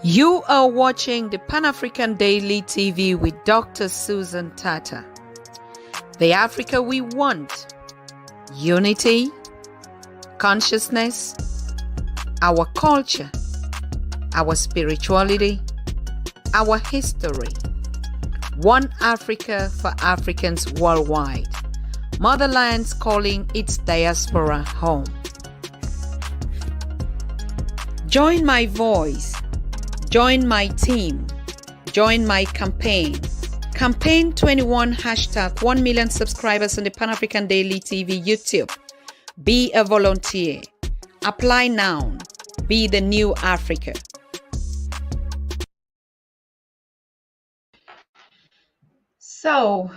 You are watching the Pan-African Daily TV with Dr. Susan Tata. The Africa we want: unity, consciousness, our culture, our spirituality, our history. One Africa for Africans worldwide. Motherlands calling its diaspora home. Join my voice. Join my team. Join my campaign. Campaign 21 hashtag 1 million subscribers on the Pan-African Daily TV YouTube. Be a volunteer. Apply now. Be the new Africa. So,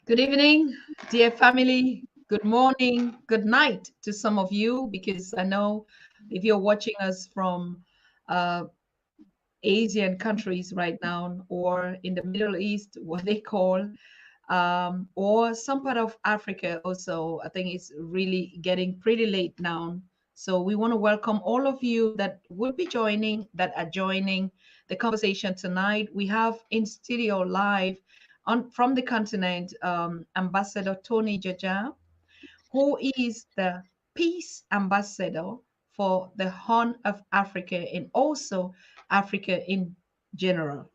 good evening, dear family. Good morning, good night to some of you, because I know if you're watching us from Asian countries right now, or in the Middle East, what they call, or some part of Africa also. I think it's really getting pretty late now. So we want to welcome all of you that will be joining, that are joining the conversation tonight. We have in studio live from the continent, Ambassador Tony JAJA, who is the Peace Ambassador for the Horn of Africa and also Africa in general.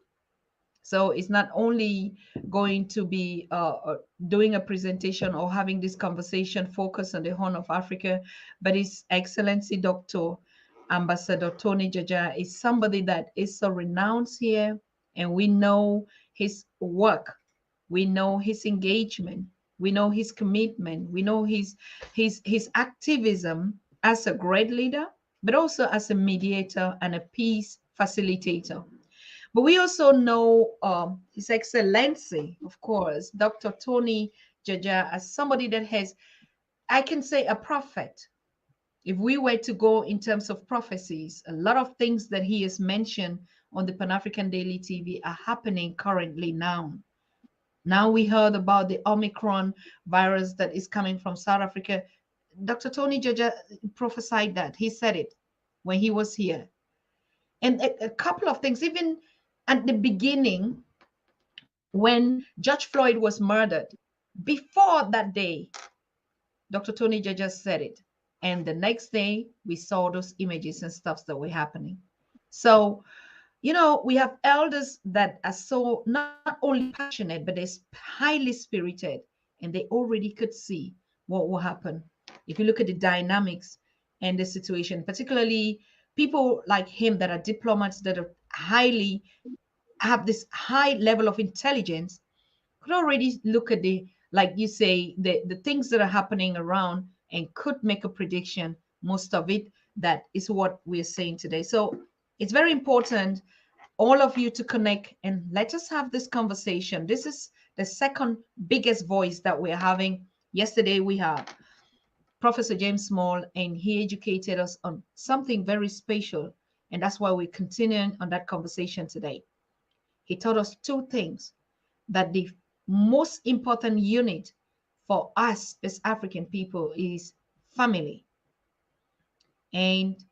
So it's not only going to be doing a presentation or having this conversation focused on the Horn of Africa, but His Excellency Dr. Ambassador Tony JAJA is somebody that is so renowned here, and we know his work, we know his engagement, we know his commitment, we know his activism as a great leader, but also as a mediator and a peace facilitator. But we also know His Excellency, of course, Dr. Tony JAJA, as somebody that has, I can say, a prophet. If we were to go in terms of prophecies, a lot of things that he has mentioned on the Pan-African Daily TV are happening currently now. Now we heard about the Omicron virus that is coming from South Africa. Dr. Tony JAJA prophesied that. He said it when he was here. And a couple of things, even at the beginning, when George Floyd was murdered, before that day, Dr. Tony JAJA said it. And the next day, we saw those images and stuff that were happening. So, you know, we have elders that are so not only passionate, but they're highly spirited, and they already could see what will happen. If you look at the dynamics and the situation, particularly people like him that are diplomats that are highly have this high level of intelligence, could already look at the, like you say, the things that are happening around, and could make a prediction. Most of it, that is what we're saying today. So it's very important, all of you, to connect and let us have this conversation. This is the second biggest voice that we're having. Yesterday we had Professor James Small, and he educated us on something very special, and that's why we're continuing on that conversation today. He taught us two things: that the most important unit for us as African people is family, and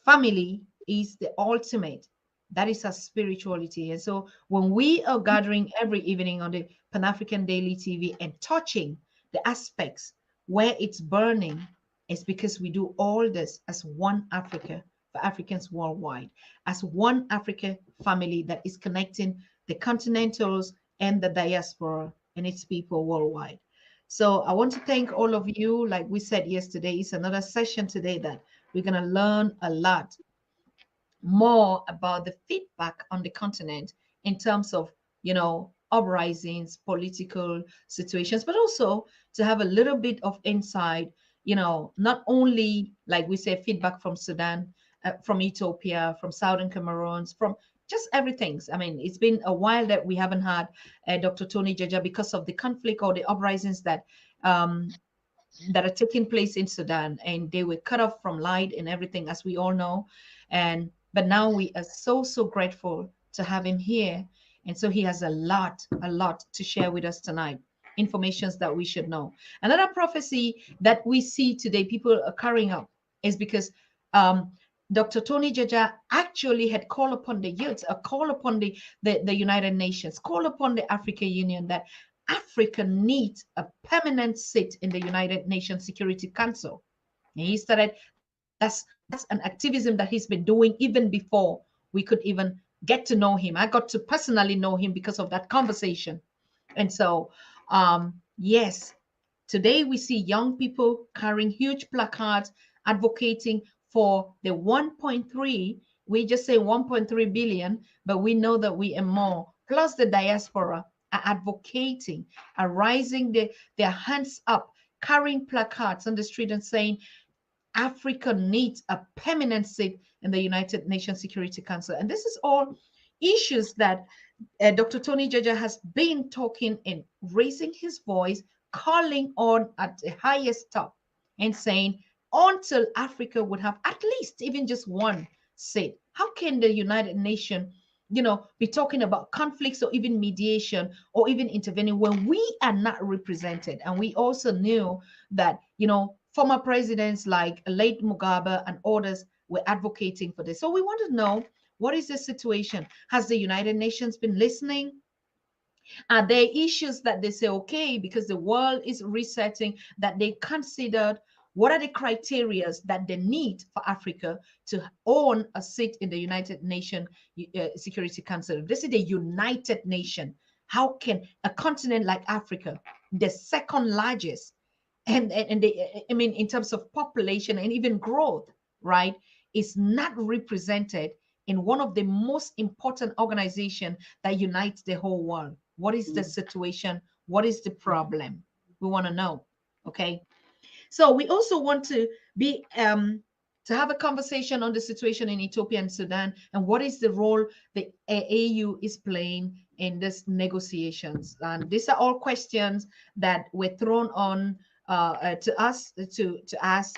family is the ultimate. That is our spirituality. And so when we are gathering every evening on the Pan-African Daily TV and touching the aspects where it's burning, it's because we do all this as one Africa for Africans worldwide, as one Africa family that is connecting the continentals and the diaspora and its people worldwide. So I want to thank all of you. Like we said yesterday, it's another session today that we're going to learn a lot more about the feedback on the continent in terms of, you know, uprisings, political situations, but also to have a little bit of insight, you know, not only, like we say, feedback from Sudan, from Ethiopia, from Southern Cameroon, from just everything. I mean, it's been a while that we haven't had Dr. Tony JAJA because of the conflict or the uprisings that that are taking place in Sudan, and they were cut off from light and everything, as we all know. But now we are so grateful to have him here, and so he has a lot to share with us tonight. Informations that we should know. Another prophecy that we see today, people are carrying up, is because Dr. Tony JAJA actually had called upon the youth, call upon the United Nations, call upon the African Union that Africa needs a permanent seat in the United Nations Security Council. And he started, that's an activism that he's been doing even before we could even get to know him. I got to personally know him because of that conversation. And so, yes, today we see young people carrying huge placards advocating for the 1.3, we just say 1.3 billion, but we know that we are more, plus the diaspora are advocating, are rising their hands up, carrying placards on the street and saying, Africa needs a permanent seat in the United Nations Security Council. And this is all issues that Dr. Tony JAJA has been talking and raising his voice, calling on at the highest top and saying, until Africa would have at least even just one seat, how can the United Nations, be talking about conflicts or even mediation or even intervening when we are not represented? And we also knew that, former presidents like late Mugabe and others were advocating for this. So we want to know, what is the situation? Has the United Nations been listening? Are there issues that they say, okay, because the world is resetting, that they considered? What are the criteria that they need for Africa to own a seat in the United Nations Security Council? This is the United Nations. How can a continent like Africa, the second largest, and they, I mean, in terms of population and even growth, right, is not represented in one of the most important organizations that unites the whole world? What is the situation? What is the problem? We want to know. Okay. So we also want to be to have a conversation on the situation in Ethiopia and Sudan, and what is the role the AU is playing in these negotiations. And these are all questions that were thrown on to us to ask.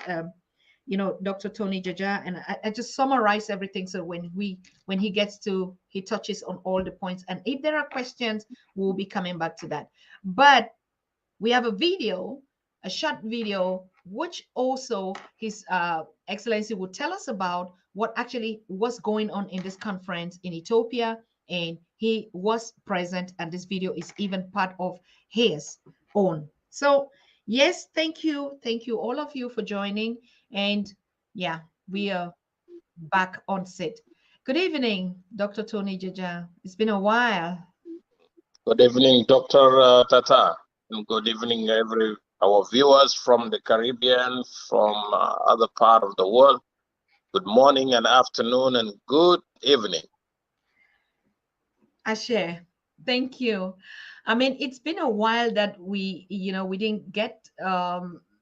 Dr. Tony JAJA, and I just summarize everything. So when he gets to, he touches on all the points. And if there are questions, we'll be coming back to that. But we have a short video, which also His Excellency will tell us about what actually was going on in this conference in Ethiopia. And he was present, and this video is even part of his own. So yes, thank you all of you for joining. And yeah, we are back on set. Good evening, Dr. Tony JAJA. It's been a while. Good evening, Dr. Tata, and good evening, our viewers from the Caribbean, from other part of the world. Good morning and afternoon and good evening. Ashe, thank you. I mean, it's been a while that we didn't get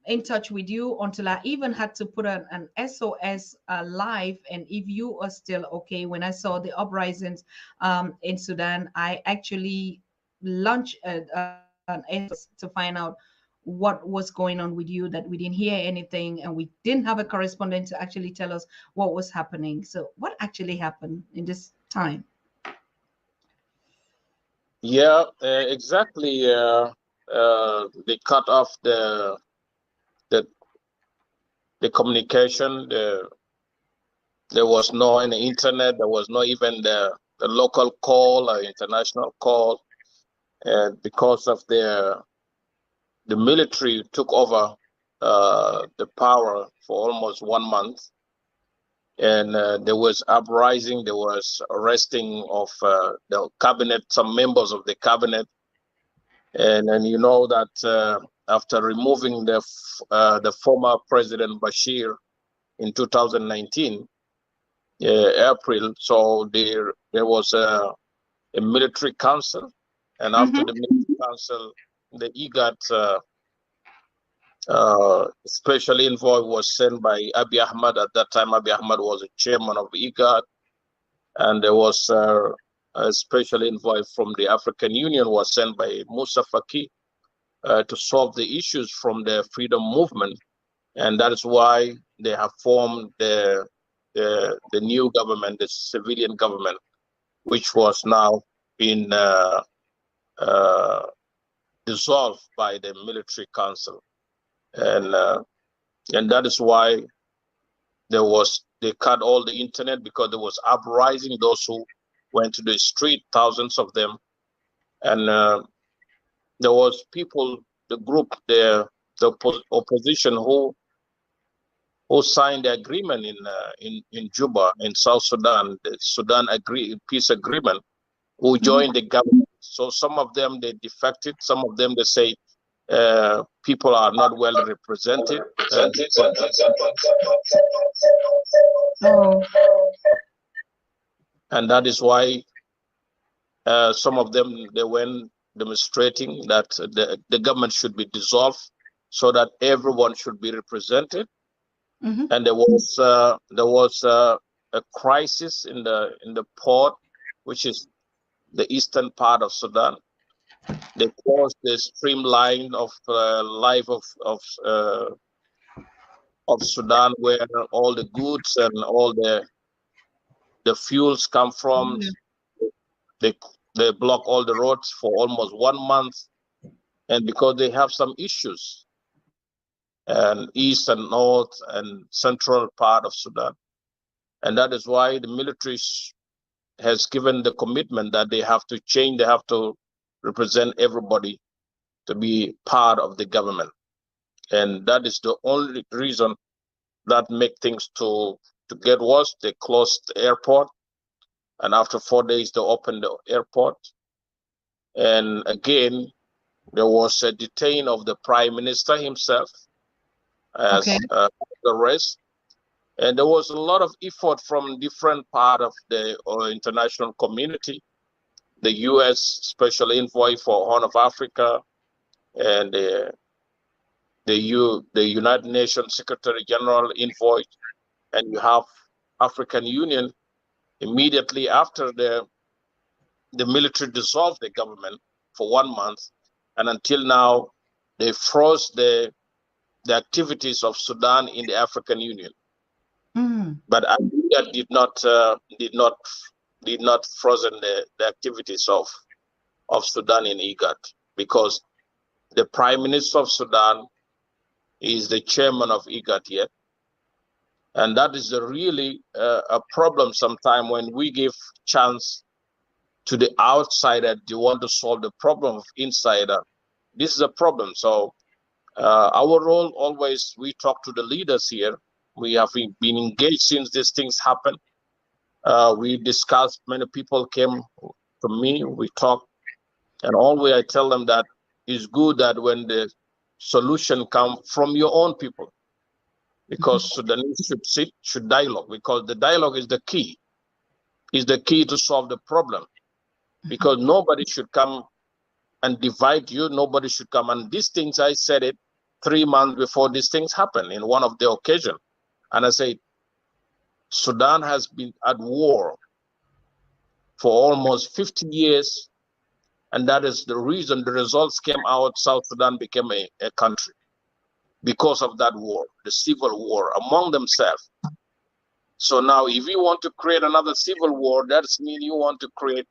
in touch with you until I even had to put an SOS live. And if you are still okay, when I saw the uprisings in Sudan, I actually launched an SOS to find out what was going on with you, that we didn't hear anything and we didn't have a correspondent to actually tell us what was happening. So what actually happened in this time? Yeah, exactly. They cut off the communication. There was no any internet. There was no even the local call or international call, and because of the military took over the power for almost 1 month, and there was uprising. There was arresting of the cabinet, some members of the cabinet, and you know that after removing the former President Bashir in 2019 April, so there was a military council, and after the military council, the IGAD special envoy was sent by Abiy Ahmed. At that time, Abiy Ahmed was the chairman of IGAD, and there was a special envoy from the African Union was sent by Musa Faki to solve the issues from the freedom movement, and that is why they have formed the new government, the civilian government, which was now been dissolved by the military council, and that is why they cut all the internet because there was uprising, those who went to the street, thousands of them. And there was people, the group there, the opposition who signed the agreement in Juba, in South Sudan, the Sudan peace agreement, who joined the government. So some of them, they defected. Some of them, they say people are not well represented. And that is why some of them, they went demonstrating that the government should be dissolved so that everyone should be represented. And there was a crisis in the port, which is the eastern part of Sudan. They caused the streamline of life of Sudan, where all the goods and all the fuels come from. They block all the roads for almost 1 month, and because they have some issues, and east and north and central part of Sudan, and that is why the military has given the commitment that they have to change. They have to represent everybody to be part of the government, and that is the only reason that make things to get worse. They closed the airport, and after 4 days they opened the airport, and again there was a detain of the prime minister himself as arrest. And there was a lot of effort from different part of the international community, the U.S. Special Envoy for Horn of Africa, and the United Nations Secretary General Envoy, and you have African Union. Immediately after the military dissolved the government for 1 month, and until now they froze the activities of Sudan in the African Union. But Abuja did not frozen the activities of Sudan in IGAD, because the Prime Minister of Sudan is the chairman of IGAD yet. And that is really a problem sometimes when we give chance to the outsider to want to solve the problem of insider. This is a problem. So our role always, we talk to the leaders here. We have been engaged since these things happened. We discussed, many people came to me, we talked, and always I tell them that it's good that when the solution comes from your own people, because Sudanese should dialogue, because the dialogue is the key to solve the problem, because nobody should come and divide you, nobody should come. And these things, I said it 3 months before these things happened in one of the occasions. And I said, Sudan has been at war for almost 50 years. And that is the reason the results came out. South Sudan became a country because of that war, the civil war among themselves. So now if you want to create another civil war, that means you want to create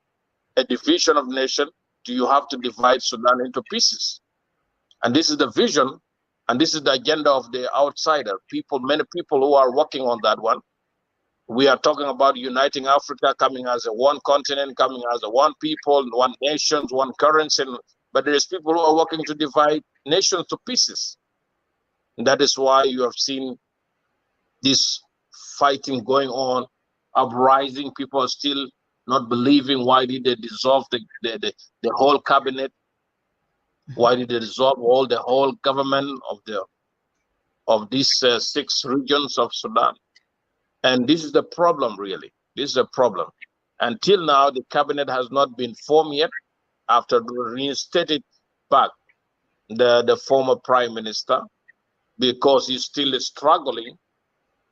a division of nation. Do you have to divide Sudan into pieces? And this is the vision, and this is the agenda of the outsider people, many people who are working on that one. We are talking about uniting Africa, coming as a one continent, coming as a one people, one nation, one currency. But there is people who are working to divide nations to pieces. And that is why you have seen this fighting going on, uprising. People are still not believing. Why did they dissolve the whole cabinet? Why did they dissolve the whole government of these 6 regions of Sudan? And this is the problem, really. This is the problem. Until now, the cabinet has not been formed yet, after reinstated back the former prime minister, because he's still struggling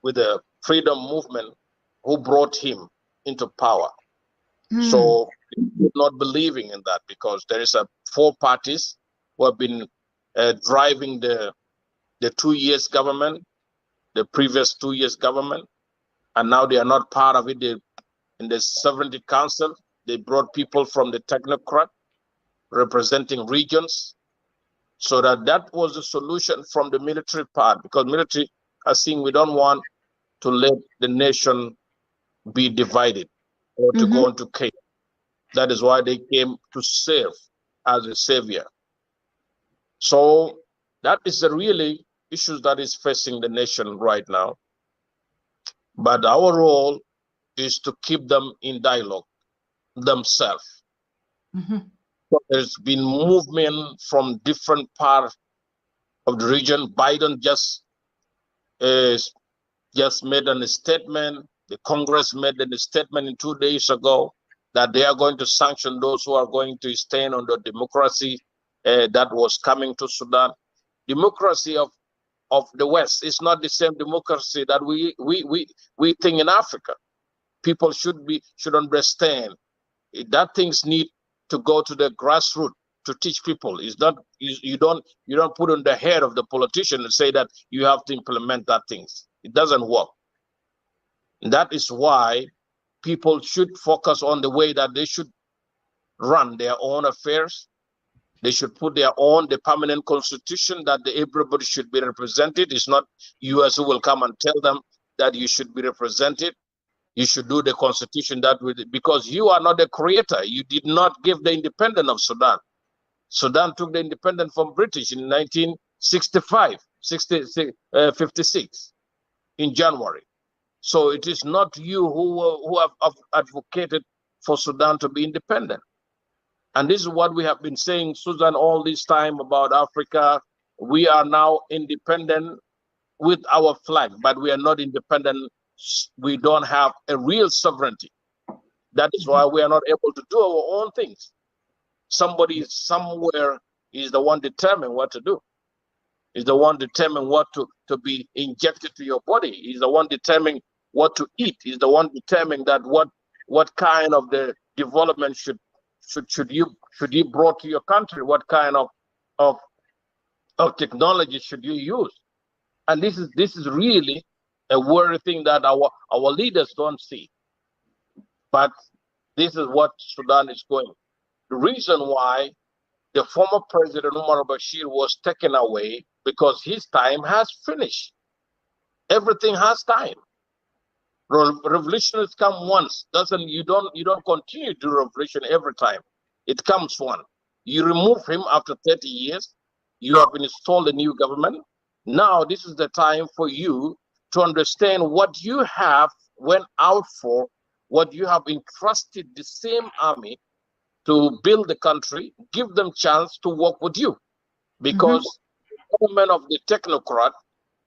with the freedom movement who brought him into power. So he's not believing in that, because there is 4 parties who have been driving the 2 years government, the previous 2 years government, and now they are not part of it. In the Sovereignty Council, they brought people from the technocrat representing regions, so that was the solution from the military part, because military are saying we don't want to let the nation be divided or to go into chaos. That is why they came to serve as a savior. So that is the really issues that is facing the nation right now. But our role is to keep them in dialogue themselves. So there's been movement from different parts of the region. Biden just made a statement. The Congress made a statement 2 days ago that they are going to sanction those who are going to stand on the democracy that was coming to Sudan. Democracy of the West is not the same democracy that we think in Africa. People should understand that things need to go to the grassroots to teach people. Is that you don't put on the head of the politician and say that you have to implement that things. It doesn't work. And that is why people should focus on the way that they should run their own affairs. They should put their own the permanent constitution that everybody should be represented. It's not US who will come and tell them that you should be represented. You should do the constitution that way, because you are not the creator. You did not give the independence of Sudan. Sudan took the independence from British in 56 in January. So it is not you who have advocated for Sudan to be independent. And this is what we have been saying, Susan, all this time about Africa. We are now independent with our flag, but we are not independent. We don't have a real sovereignty. That is why we are not able to do our own things. Somebody somewhere is the one determining what to do. Is the one determining what to be injected to your body. Is the one determining what to eat. Is the one determining that what kind of the development should you brought to your country. What kind of technology should you use? And this is really a worry thing that our leaders don't see. But this is what Sudan is going. The reason why the former president Umar al-Bashir was taken away, because his time has finished. Everything has time. Revolutions come once. You don't continue to do revolution every time. It comes once. You remove him after 30 years. You have installed a new government. Now this is the time for you to understand what you have went out for, what you have entrusted the same army to build the country, give them chance to work with you. Because the government of the technocrat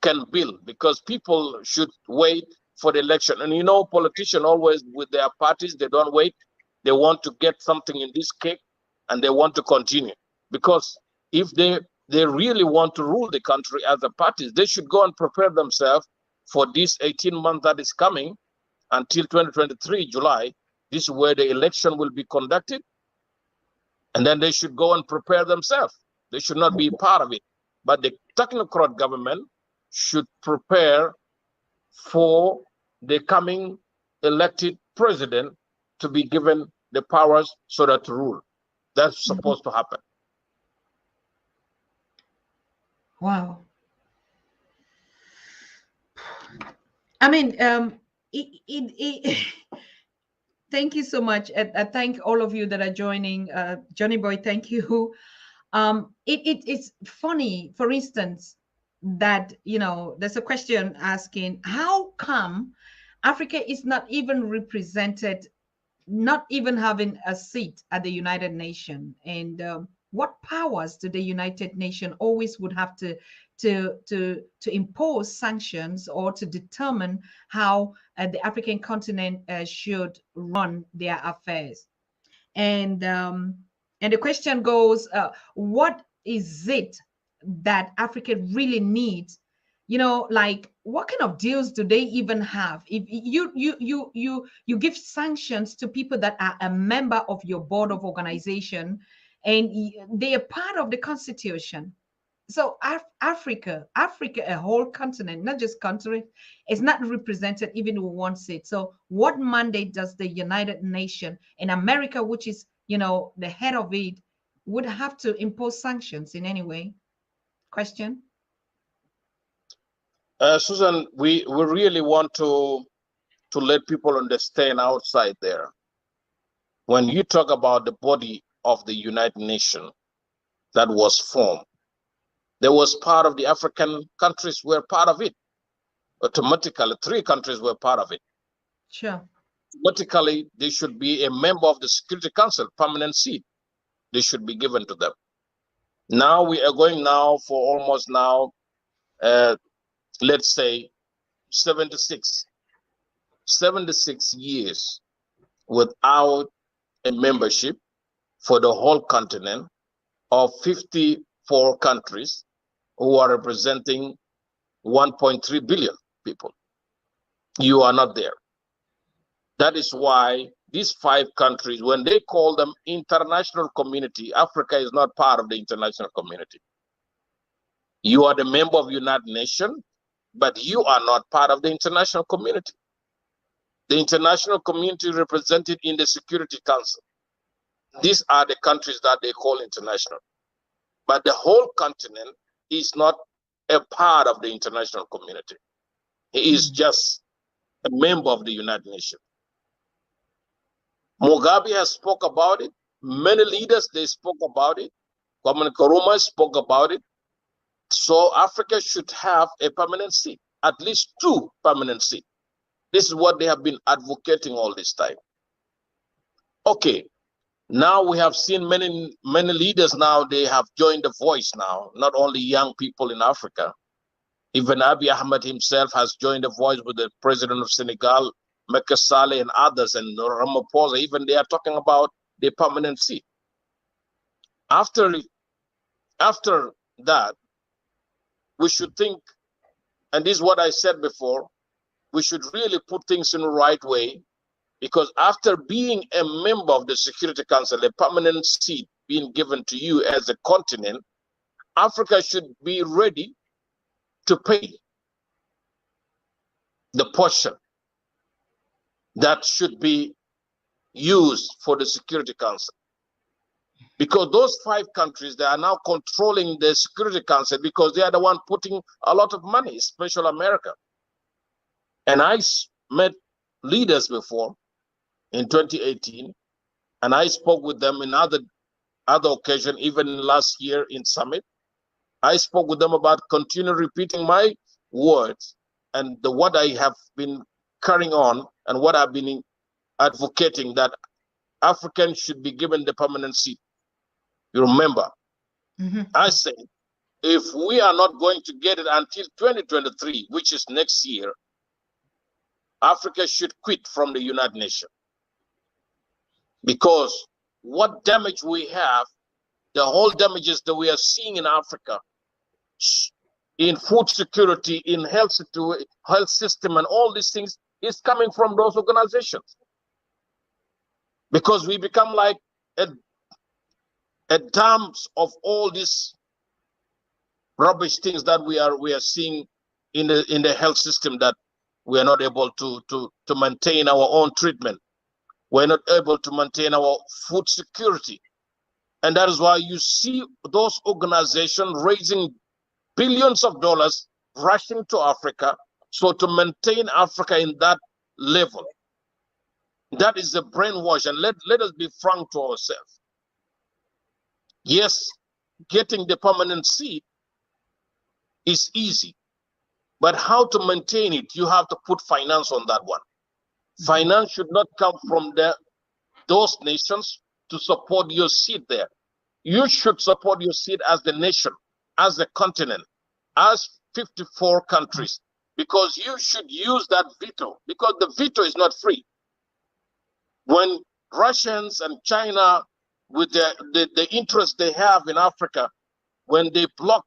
can build, because people should wait for the election. And you know, politicians always with their parties, they don't wait. They want to get something in this cake and they want to continue. Because if they really want to rule the country as a party, they should go and prepare themselves for this 18 months that is coming until 2023, July. This is where the election will be conducted. And then they should go and prepare themselves. They should not be part of it. But the technocrat government should prepare for the coming elected president to be given the powers so that to rule. That's supposed to happen. Wow. I mean, thank you so much. I thank all of you that are joining. Johnny Boy, thank you. It's funny, for instance, that, you know, there's a question asking, how come Africa is not even represented, not even having a seat at the United Nations? And what powers do the United Nations always would have to impose sanctions or to determine how the African continent should run their affairs? And the question goes, what is it that Africa really needs? You know, like, what kind of deals do they even have? If you give sanctions to people that are a member of your board of organization and they are part of the constitution. So Africa, a whole continent, not just country, is not represented even with one seat. So what mandate does the United Nations in America, which is, you know, the head of it, would have to impose sanctions in any way? Question. Susan, we really want to let people understand outside there. When you talk about the body of the United Nations that was formed, there was part of the African countries were part of it. Automatically, 3 countries were part of it. Sure. Automatically, they should be a member of the Security Council, permanent seat. They should be given to them. Now we are going now for almost now, let's say 76 years without a membership for the whole continent of 54 countries who are representing 1.3 billion people. You are not there. That is why these 5 countries, when they call them international community, Africa is not part of the international community. You are the member of United Nations, but you are not part of the international community. The international community represented in the Security Council. These are the countries that they call international. But the whole continent is not a part of the international community. He is just a member of the United Nations. Mugabe has spoke about it. Many leaders, they spoke about it. Kwame Nkrumah spoke about it. So Africa should have a permanent seat, at least 2 permanent seats. This is what they have been advocating all this time. Okay, now we have seen many leaders now, they have joined the voice now, not only young people in Africa. Even Abiy Ahmed himself has joined the voice with the president of Senegal, Macky Sall, and others, and Ramaphosa. Even they are talking about the permanent seat. After that, we should think, and this is what I said before, we should really put things in the right way, because after being a member of the Security Council, a permanent seat being given to you as a continent, Africa should be ready to pay the portion that should be used for the Security Council. Because those 5 countries, they are now controlling the Security Council because they are the one putting a lot of money, especially America. And I met leaders before in 2018, and I spoke with them in other occasion, even last year in summit. I spoke with them about continue repeating my words and what I have been carrying on and what I've been advocating, that Africans should be given the permanent seat. You remember, I said, if we are not going to get it until 2023, which is next year, Africa should quit from the United Nations. Because what damage we have, the whole damages that we are seeing in Africa, in food security, in health system, and all these things is coming from those organizations. Because we become like a dumps of all these rubbish things that we are seeing in the health system, that we are not able to maintain our own treatment. We're not able to maintain our food security. And that is why you see those organizations raising billions of dollars, rushing to Africa, so to maintain Africa in that level. That is a brainwash, and let us be frank to ourselves. Yes, getting the permanent seat is easy, but how to maintain it, you have to put finance on that one. Finance should not come from those nations to support your seat there. You should support your seat as the nation, as the continent, as 54 countries, because you should use that veto, because the veto is not free. When Russians and China, with the interest they have in Africa, when they block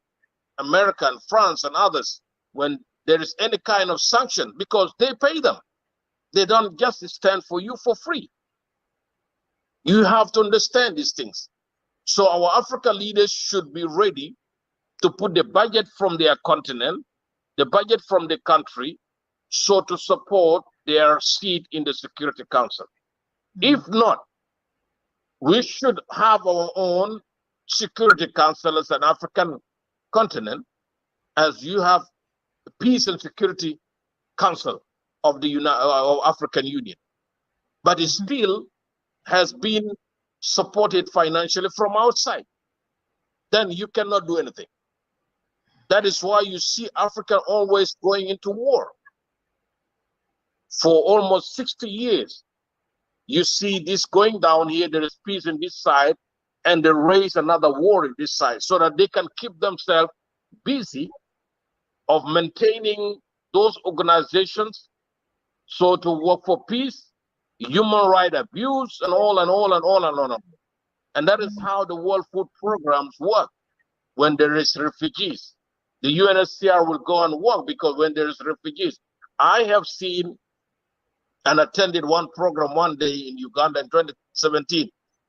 America and France and others, when there is any kind of sanction, because they pay them, they don't just stand for you for free. You have to understand these things. So our African leaders should be ready to put the budget from their continent, the budget from the country, so to support their seat in the Security Council. If not, we should have our own Security Council as an African continent, as you have Peace and Security Council of the African Union, but it still has been supported financially from outside. Then you cannot do anything. That is why you see Africa always going into war. For almost 60 years, you see this going down here, there is peace in this side, and they raise another war in this side so that they can keep themselves busy of maintaining those organizations, so to work for peace, human rights abuse, and all and all and all and all. And that is how the World Food Programs work. When there is refugees, the UNHCR will go and work, because when there is refugees, I have seen and attended one program one day in Uganda in 2017,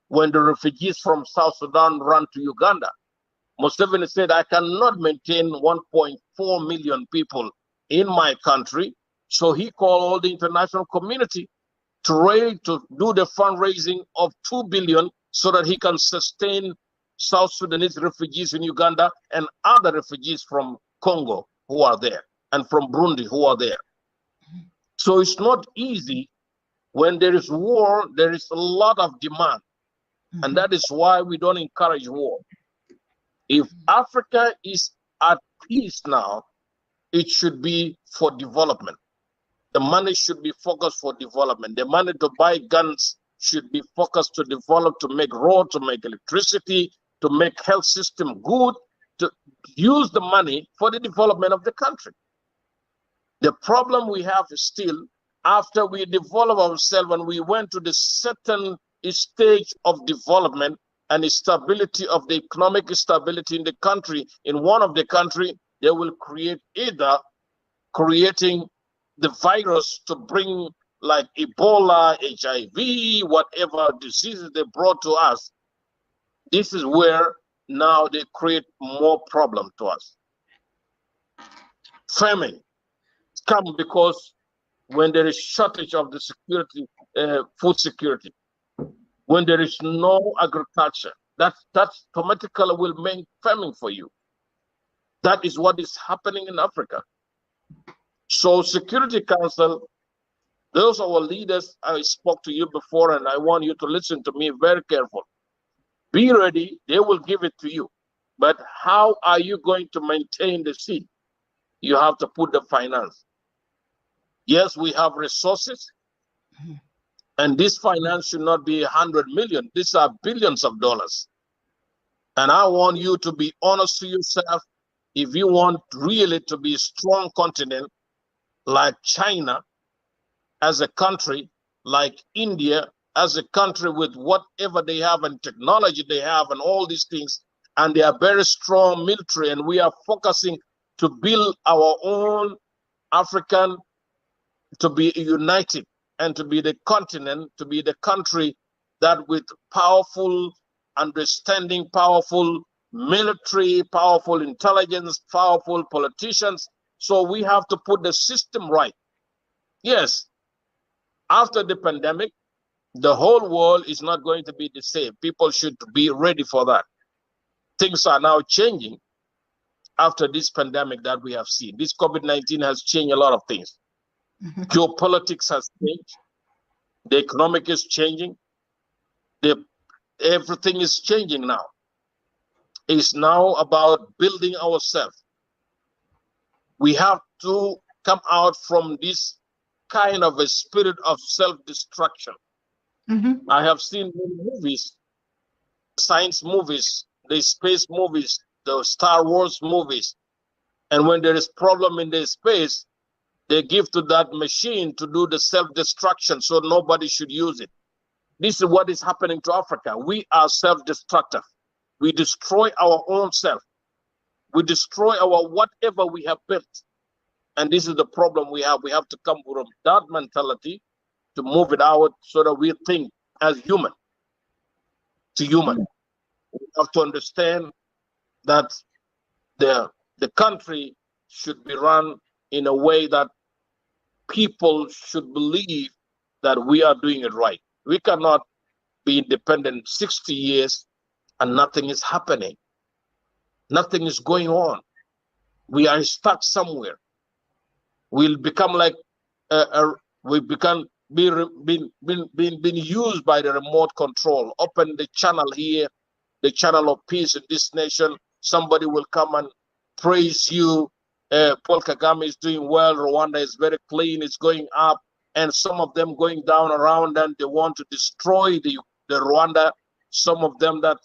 when the refugees from South Sudan ran to Uganda. Museveni said, I cannot maintain 1.4 million people in my country. So he called all the international community to do the fundraising of 2 billion so that he can sustain South Sudanese refugees in Uganda and other refugees from Congo who are there, and from Burundi who are there. So it's not easy. When there is war, there is a lot of demand. And that is why we don't encourage war. If Africa is at peace now, it should be for development. The money should be focused for development. The money to buy guns should be focused to develop, to make roads, to make electricity, to make health system good, to use the money for the development of the country. The problem we have is still, after we develop ourselves and we went to the certain stage of development and stability of the economic stability in the country, in one of the country, they will create either creating the virus to bring like Ebola, HIV, whatever diseases they brought to us. This is where now they create more problem to us. Famine come because when there is shortage of the security, food security, when there is no agriculture, that automatically will make famine for you. That is what is happening in Africa. So Security Council, those are our leaders. I spoke to you before, and I want you to listen to me very careful. Be ready, they will give it to you. But how are you going to maintain the seed? You have to put the finance. Yes, we have resources, and this finance should not be 100 million. These are billions of dollars. And I want you to be honest to yourself. If you want really to be a strong continent, like China as a country, like India as a country with whatever they have and technology they have and all these things, and they are very strong military, and we are focusing to build our own African, to be united and to be the continent, to be the country that with powerful understanding, powerful military, powerful intelligence, powerful politicians. So we have to put the system right. Yes, after the pandemic, the whole world is not going to be the same. People should be ready for that. Things are now changing after this pandemic that we have seen. This COVID-19 has changed a lot of things. Geopolitics has changed. The economic is changing. Everything is changing now. It's now about building ourselves. We have to come out from this kind of a spirit of self-destruction. I have seen movies, science movies, the space movies, the Star Wars movies. And when there is problem in the space, they give to that machine to do the self-destruction so nobody should use it. This is what is happening to Africa. We are self-destructive. We destroy our own self. We destroy our whatever we have built. And this is the problem we have. We have to come from that mentality to move it out so that we think as human to human. We have to understand that the country should be run in a way that people should believe that we are doing it right. We cannot be independent 60 years and nothing is happening. Nothing is going on. We are stuck somewhere. We'll become like we become being used by the remote control. Open the channel here, the channel of peace in this nation. Somebody will come and praise you. Paul Kagame is doing well. Rwanda is very clean. It's going up. And some of them going down around, and they want to destroy the Rwanda. Some of them that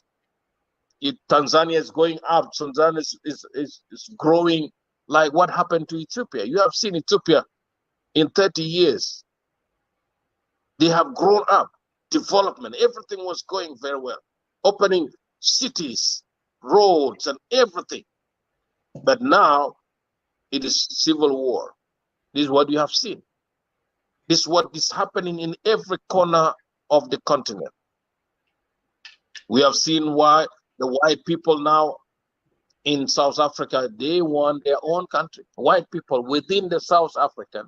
Tanzania is going up. Tanzania is growing. Like what happened to Ethiopia? You have seen Ethiopia in 30 years. They have grown up. Development. Everything was going very well. Opening cities, roads, and everything. But now it is civil war. This is what you have seen. This is what is happening in every corner of the continent. We have seen why the white people now in South Africa, they want their own country. White people within the South African,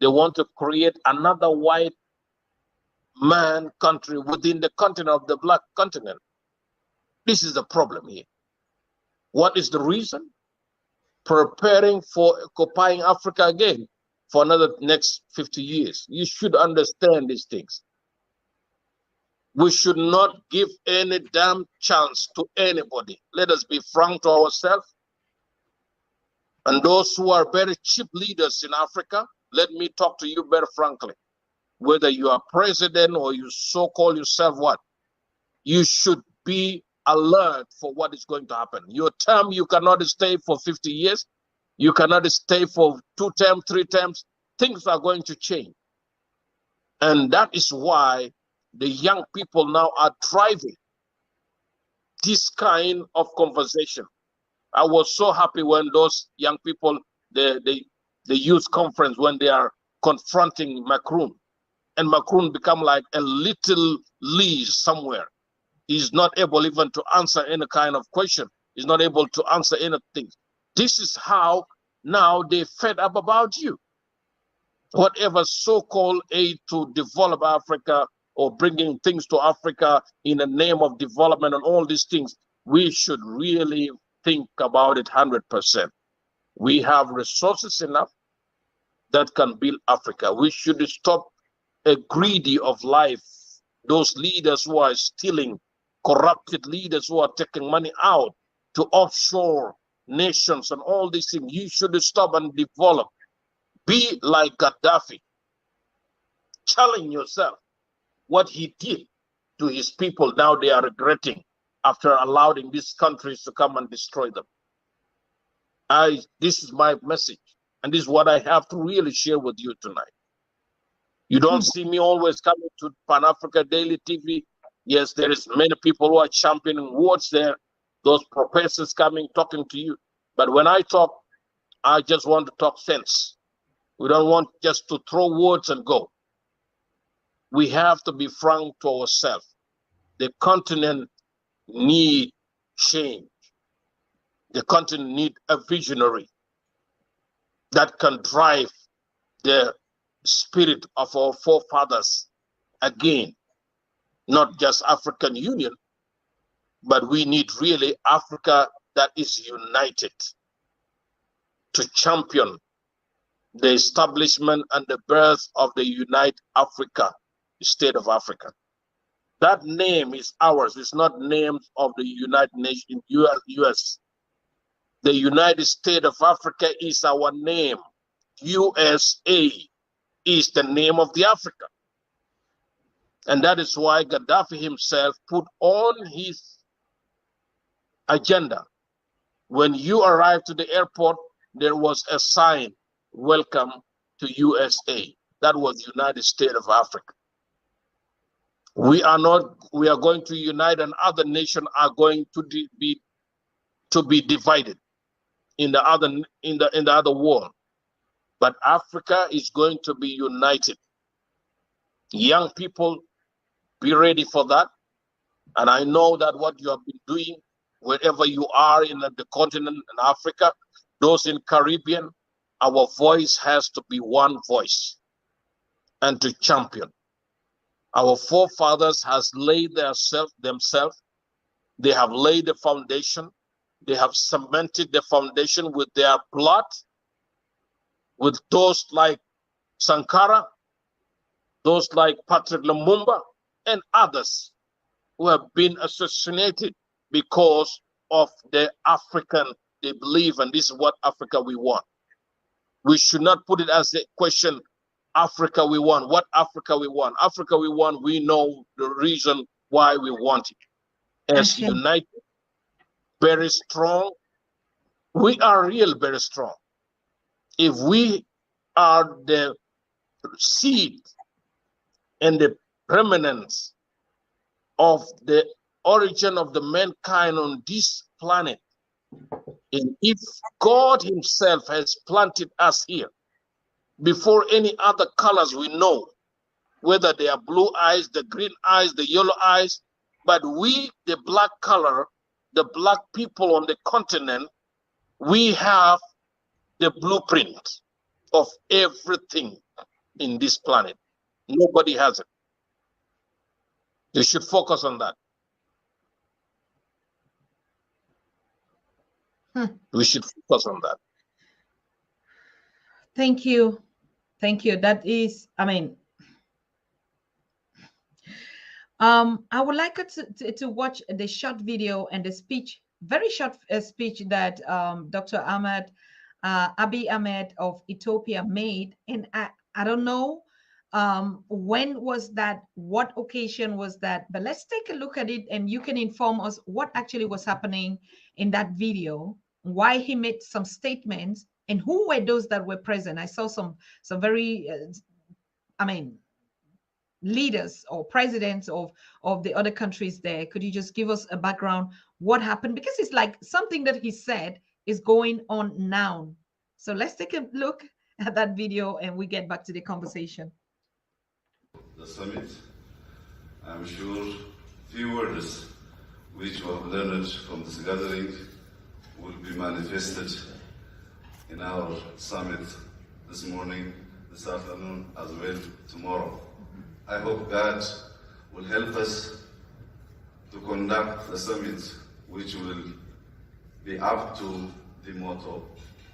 they want to create another white man country within the continent of the black continent. This is the problem here. What is the reason? Preparing for occupying Africa again for another next 50 years. You should understand these things. We should not give any damn chance to anybody. Let us be frank to ourselves. And those who are very cheap leaders in Africa, let me talk to you very frankly. Whether you are president or you so-call yourself what, you should be alert for what is going to happen. Your term, you cannot stay for 50 years. You cannot stay for 2 terms, 3 terms. Things are going to change. And that is why the young people now are driving this kind of conversation. I was so happy when those young people, the youth conference, when they are confronting Macron, and Macron become like a little Liz somewhere. He's not able even to answer any kind of question. He's not able to answer anything. This is how now they fed up about you. Whatever so-called aid to develop Africa or bringing things to Africa in the name of development and all these things, we should really think about it 100%. We have resources enough that can build Africa. We should stop greedy of life. Those leaders who are stealing, corrupted leaders who are taking money out to offshore nations and all these things, you should stop and develop. Be like Gaddafi. Challenge yourself. What he did to his people, now they are regretting after allowing these countries to come and destroy them. This is my message, and this is what I have to really share with you tonight. You don't see me always coming to Pan-Africa Daily TV. Yes, there is many people who are championing words there, those professors coming, talking to you. But when I talk, I just want to talk sense. We don't want just to throw words and go. We have to be frank to ourselves. The continent needs change. The continent needs a visionary that can drive the spirit of our forefathers again. Not just African Union, but we need really Africa that is united to champion the establishment and the birth of the United Africa, State of Africa. That name is ours. It's not names of the United Nations, US. The United States of Africa is our name. USA is the name of the Africa. And that is why Gaddafi himself put on his agenda. When you arrived to the airport, there was a sign, "Welcome to USA." That was United States of Africa. We are going to unite, and other nations are going to be divided in the other world. But Africa is going to be united. Young people, be ready for that. And I know that what you have been doing, wherever you are in the continent in Africa, those in Caribbean, our voice has to be one voice and to champion. Our forefathers has laid themselves. They have laid the foundation. They have cemented the foundation with their blood. with those like Sankara, those like Patrick Lumumba, and others who have been assassinated because of the African they believe, and this is what Africa we want. We should not put it as a question, Africa we want. What Africa we want? Africa we want, we know the reason why we want it. As united, very strong, we are real very strong. If we are the seed and the permanence of the origin of the mankind on this planet, and if God himself has planted us here, before any other colors we know, whether they are blue eyes, the green eyes, the yellow eyes, but we, the black color, the black people on the continent, we have the blueprint of everything in this planet. Nobody has it. You should focus on that. We should focus on that. Thank you. Thank you. That is, I mean, I would like to watch the short video and the speech, very short speech that Dr. Abiy Ahmed of Ethiopia made. And I don't know when was that, what occasion was that, but let's take a look at it and you can inform us what actually was happening in that video, why he made some statements, and who were those that were present. I saw some very, I mean, leaders or presidents of the other countries there. Could you just give us a background what happened, because it's like something that he said is going on now. So let's take a look at that video and we get back to the conversation. The summit, I'm sure few words which we have learned from this gathering will be manifested in our summit this morning, this afternoon, as well tomorrow. I hope God will help us to conduct the summit which will be up to the motto.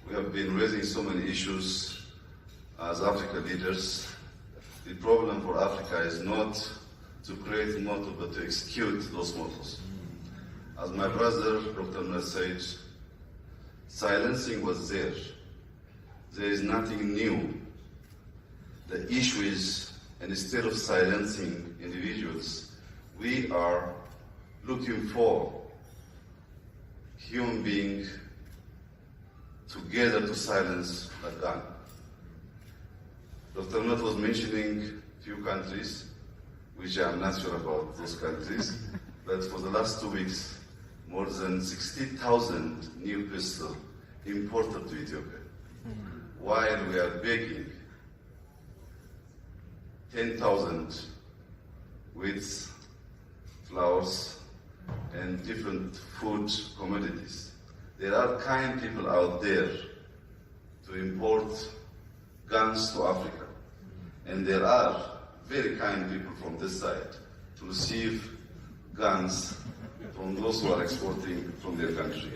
We have been raising so many issues as African leaders. The problem for Africa is not to create a motto, but to execute those mottos. As my brother, Dr. Nuer said, silencing was there. There is nothing new. The issue is, and instead of silencing individuals, we are looking for human beings together to silence a gun. Dr. Nuer was mentioning few countries, which I'm not sure about those countries, but for the last 2 weeks, more than 60,000 new pistols imported to Ethiopia, while we are begging 10,000 with flowers and different food commodities. There are kind people out there to import guns to Africa, and there are very kind people from this side to receive guns from those who are exporting from their country.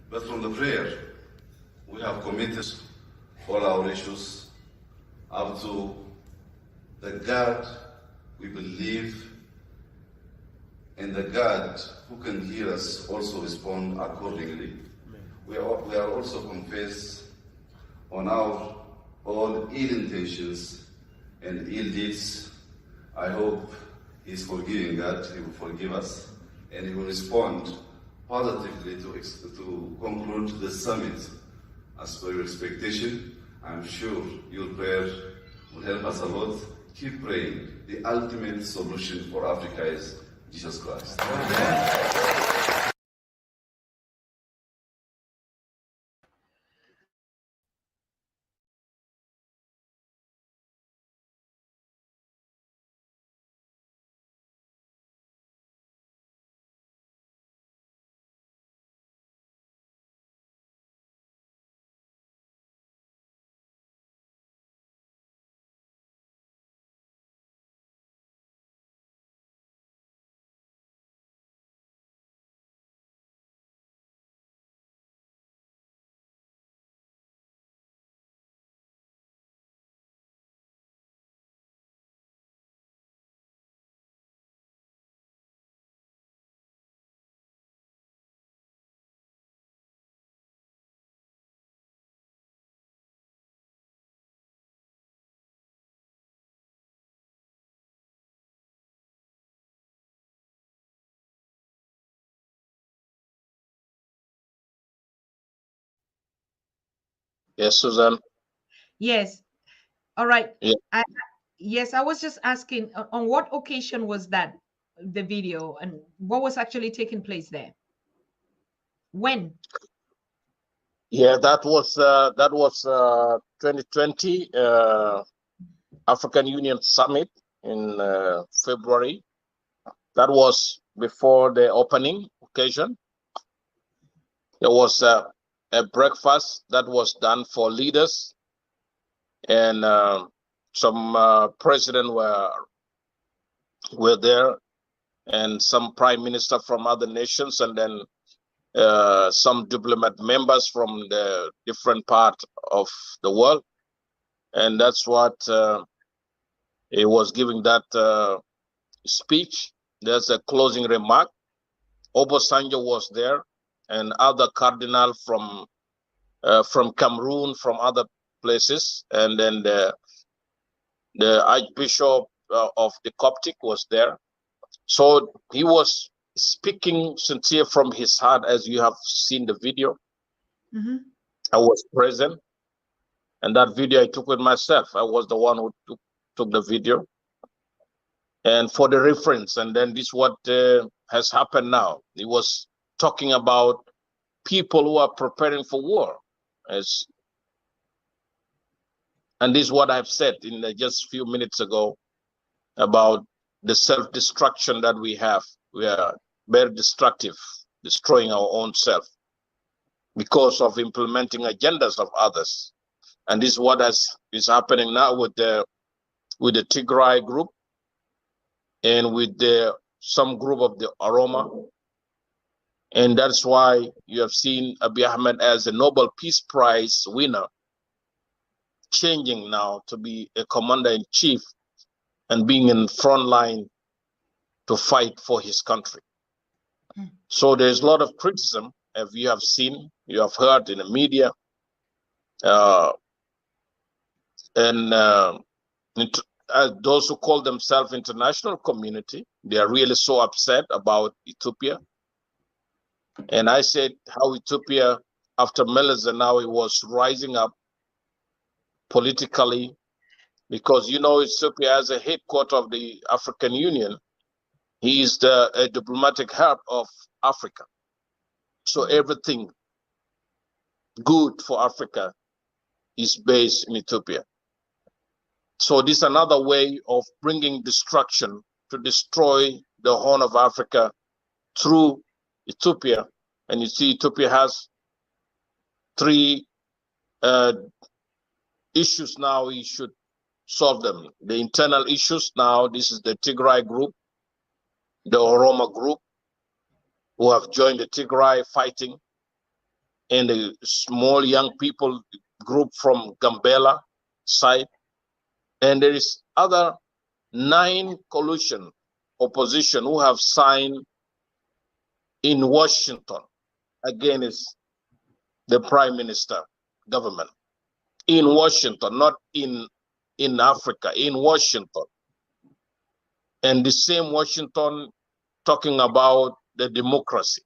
But from the prayer, we have committed all our issues up to the God we believe, and the God who can hear us also respond accordingly. We are also confessed on our all ill intentions and ill deeds. I hope He's forgiving God, He will forgive us, and He will respond positively to conclude the summit as per your expectation. I'm sure your prayer will help us a lot. Keep praying. The ultimate solution for Africa is Jesus Christ. Yes, Susan. Yes. All right. Yeah. Yes, I was just asking on what occasion was that, the video, and what was actually taking place there? When? Yeah, that was 2020 African Union Summit in February. That was before the opening occasion. There was a breakfast that was done for leaders, and some president were there, and some prime minister from other nations, and then some diplomat members from the different part of the world. And that's what he was giving that speech. There's a closing remark. Obasanjo was there, and other cardinal from Cameroon, from other places, and then the Archbishop of the Coptic was there. So he was speaking sincere from his heart, as you have seen the video. Mm-hmm. I was present, and that video I took with myself. I was the one who took the video, and for the reference. And then this what has happened now. He was talking about people who are preparing for war, and this is what I've said in just a few minutes ago about the self-destruction that we have. We are very destructive, destroying our own self because of implementing agendas of others. And this is what is happening now with the Tigray group and with some group of the Oroma. And that's why you have seen Abiy Ahmed as a Nobel Peace Prize winner, changing now to be a commander-in-chief and being in front line to fight for his country. So there's a lot of criticism, as you have seen, you have heard in the media, and those who call themselves international community, they are really so upset about Ethiopia. And I said how Ethiopia, after Meles Zenawi, was rising up politically, because Ethiopia has a headquarters of the African Union. He is a diplomatic hub of Africa. So everything good for Africa is based in Ethiopia. So this is another way of bringing destruction to destroy the Horn of Africa through Ethiopia. And you see, Ethiopia has three issues now. We should solve them. The internal issues now, this is the Tigray group, the Oroma group, who have joined the Tigray fighting, and the small young people group from Gambela side. And there is other 9 coalition opposition who have signed in Washington against the prime minister government. In Washington, not in Africa, in Washington. And the same Washington talking about the democracy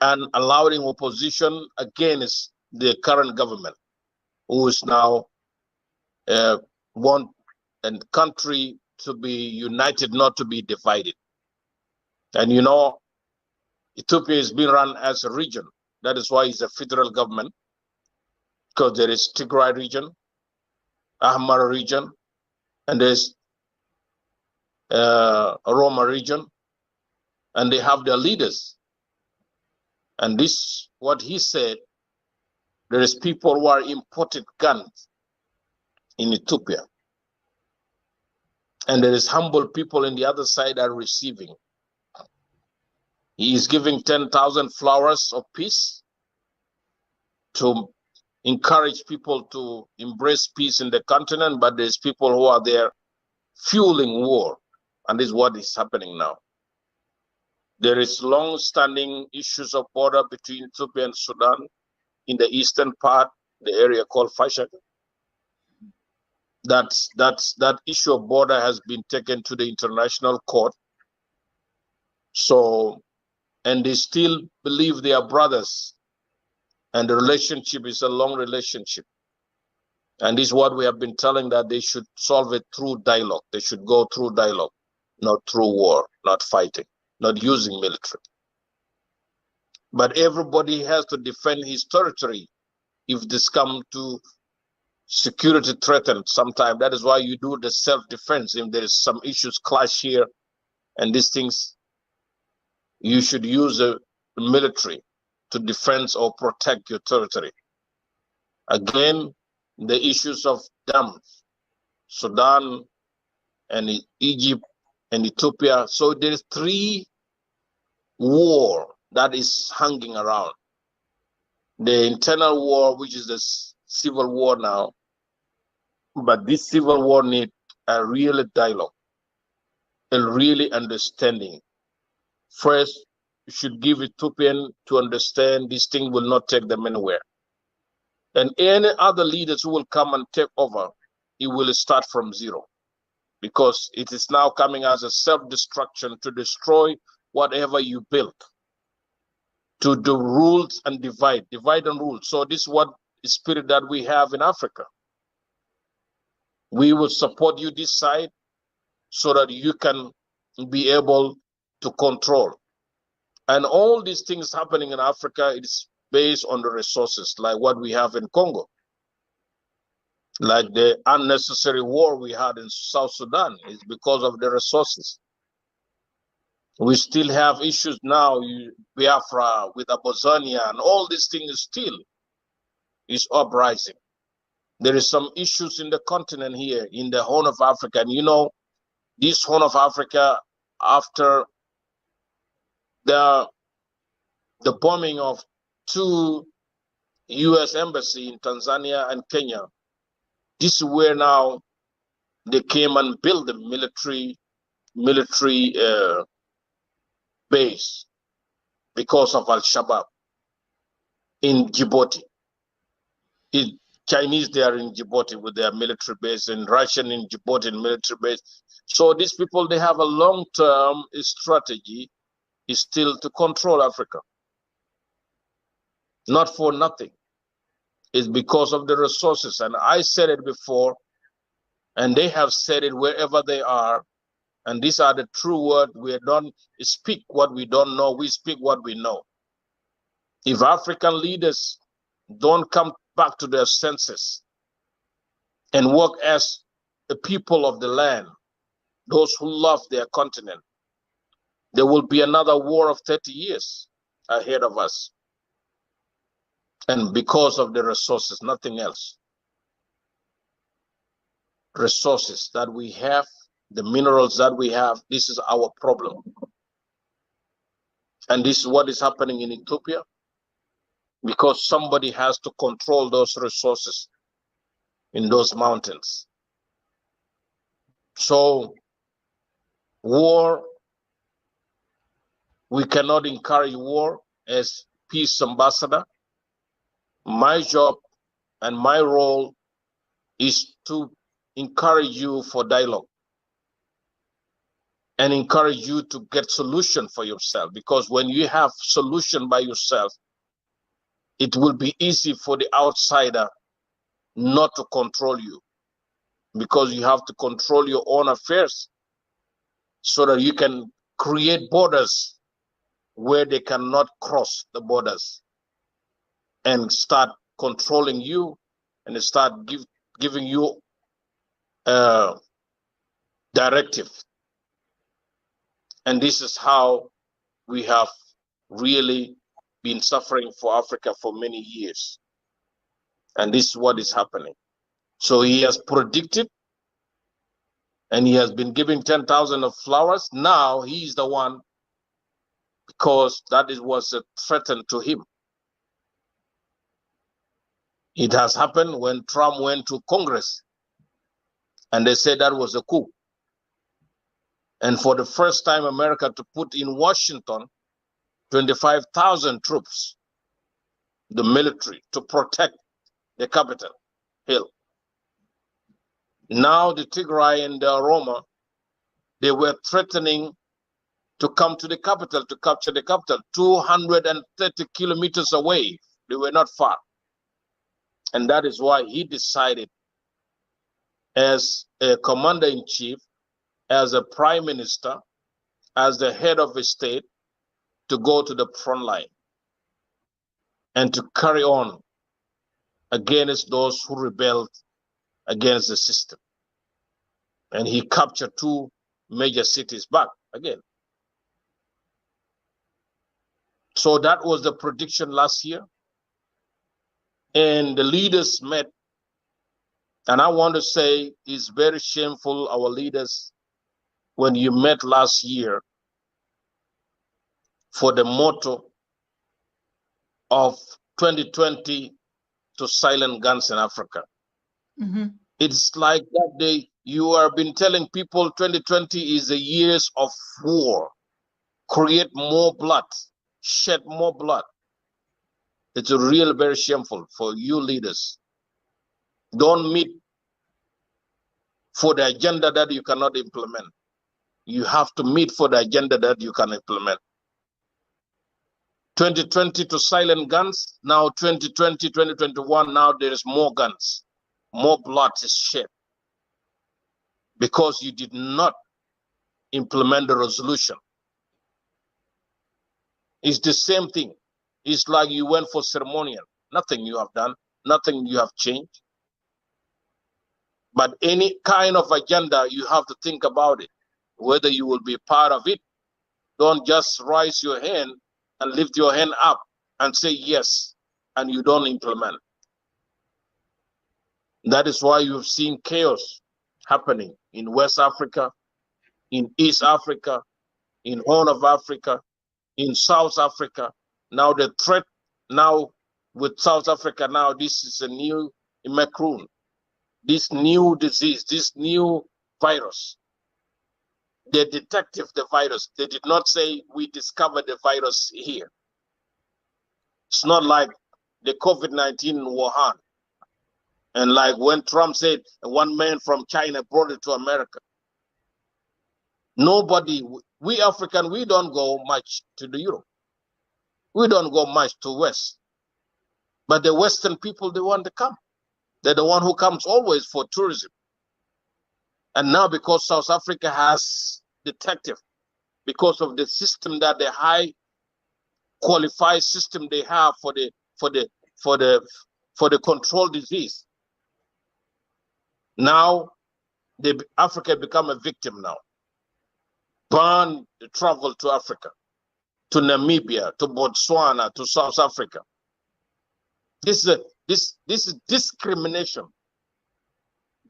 and allowing opposition against the current government, who is now want a country to be united, not to be divided. And Ethiopia is being run as a region. That is why it's a federal government, because there is Tigray region, Ahmar region, and there's Oroma region, and they have their leaders. And this, what he said, there is people who are imported guns in Ethiopia. And there is humble people in the other side are receiving. He is giving 10,000 flowers of peace to encourage people to embrace peace in the continent, but there's people who are there fueling war. And this is what is happening now. There is long-standing issues of border between Ethiopia and Sudan in the eastern part, the area called Fashak. That issue of border has been taken to the international court. So, and they still believe they are brothers And the relationship is a long relationship. And this is what we have been telling, that they should solve it through dialogue. They should go through dialogue, not through war, not fighting, not using military. But everybody has to defend his territory if this comes to security threatened sometime. That is why you do the self-defense. If there is some issues clash here and these things, you should use the military to defend or protect your territory. Again, the issues of dams, Sudan and Egypt and Ethiopia. So there's 3 war that is hanging around. The internal war, which is the civil war now, but this civil war needs a real dialogue, a really understanding. First, you should give Ethiopian to understand this thing will not take them anywhere. And any other leaders who will come and take over, it will start from zero, because it is now coming as a self-destruction to destroy whatever you built, to do rules and divide and rule. So this is what the spirit that we have in Africa. We will support you this side so that you can be able to control. And all these things happening in Africa, it's based on the resources, like what we have in Congo, like the unnecessary war we had in South Sudan is because of the resources. We still have issues now, Biafra with Abozonia, and all these things still is uprising. There is some issues in the continent here, in the Horn of Africa. And you know, this Horn of Africa, after the bombing of 2 U.S. embassy in Tanzania and Kenya, this is where now they came and built the military base because of Al-Shabaab in Djibouti. Chinese, they are in Djibouti with their military base, and Russian in Djibouti in military base. So these people, they have a long-term strategy is still to control Africa. Not for nothing. It's because of the resources. And I said it before, and they have said it wherever they are. And these are the true words. We don't speak what we don't know. We speak what we know. If African leaders don't come back to their senses and work as the people of the land, those who love their continent, there will be another war of 30 years ahead of us. And because of the resources, nothing else. Resources that we have, the minerals that we have, this is our problem. And this is what is happening in Ethiopia, because somebody has to control those resources in those mountains. So, war, we cannot encourage war as peace ambassador. My job and my role is to encourage you for dialogue and encourage you to get solution for yourself, because when you have solution by yourself, it will be easy for the outsider not to control you, because you have to control your own affairs so that you can create borders where they cannot cross the borders and start controlling you and start giving you directive. And this is how we have really been suffering for Africa for many years. And this is what is happening. So he has predicted, and he has been giving 10,000 of flowers. Now he is the one, because that was a threat to him. It has happened when Trump went to Congress, and they said that was a coup. And for the first time, America to put in Washington 25,000 troops, the military, to protect the Capitol Hill. Now the Tigray and the Roma, they were threatening to come to the capital, to capture the capital, 230 kilometers away They were not far. And that is why he decided, as a commander-in-chief, as a prime minister, as the head of a state, to go to the front line and to carry on against those who rebelled against the system. And he captured 2 major cities back again. So that was the prediction last year. And the leaders met. And I want to say it's very shameful, our leaders, when you met last year for the motto of 2020 to silent guns in Africa. Mm-hmm. It's like that day you have been telling people 2020 is the years of war, create more blood, shed more blood. It's really very shameful for you leaders. Don't meet for the agenda that you cannot implement. You have to meet for the agenda that you can implement. 2020 to silent guns, now 2020, 2021, now there is more guns. More blood is shed because you did not implement the resolution. It's the same thing. It's like you went for ceremonial. Nothing you have done, nothing you have changed. But any kind of agenda, you have to think about it, whether you will be part of it. Don't just raise your hand and lift your hand up and say yes, and you don't implement. That is why you've seen chaos happening in West Africa, in East Africa, in Horn of Africa, in South Africa. Now the threat now with South Africa, now this is a new Omicron, this new disease, this new virus. They detected the virus. They did not say we discovered the virus here. It's not like the COVID-19 in Wuhan. And like when Trump said, one man from China brought it to America. Nobody, we African, we don't go much to the Europe. We don't go much to West. But the Western people, they want to come. They're the one who comes always for tourism. And now because South Africa has detective, because of the system that the high qualified system they have for the control disease. Now Africa become a victim now. Ban the travel to Africa, to Namibia, to Botswana, to South Africa. This is discrimination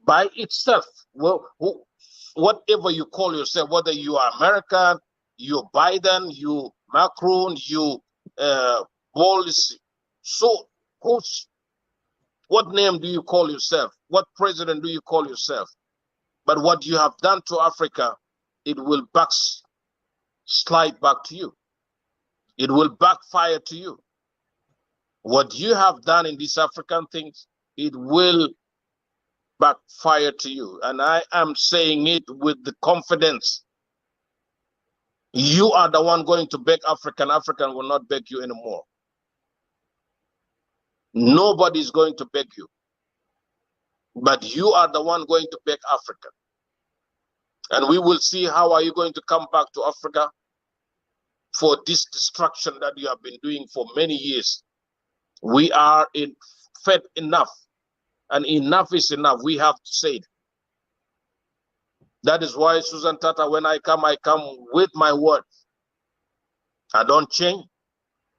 by itself. Well, whatever you call yourself, whether you are American, you Biden, you Macron, you Boris, so what name do you call yourself? What president do you call yourself? But what you have done to Africa, it will slide back to you. It will backfire to you. What you have done in these African things, it will backfire to you. And I am saying it with the confidence. You are the one going to beg African. African will not beg you anymore. Nobody is going to beg you. But you are the one going to beg Africa. And we will see how are you going to come back to Africa for this destruction that you have been doing for many years. We are fed enough. And enough is enough. We have to say it. That is why, Susan Tata, when I come with my word. I don't change.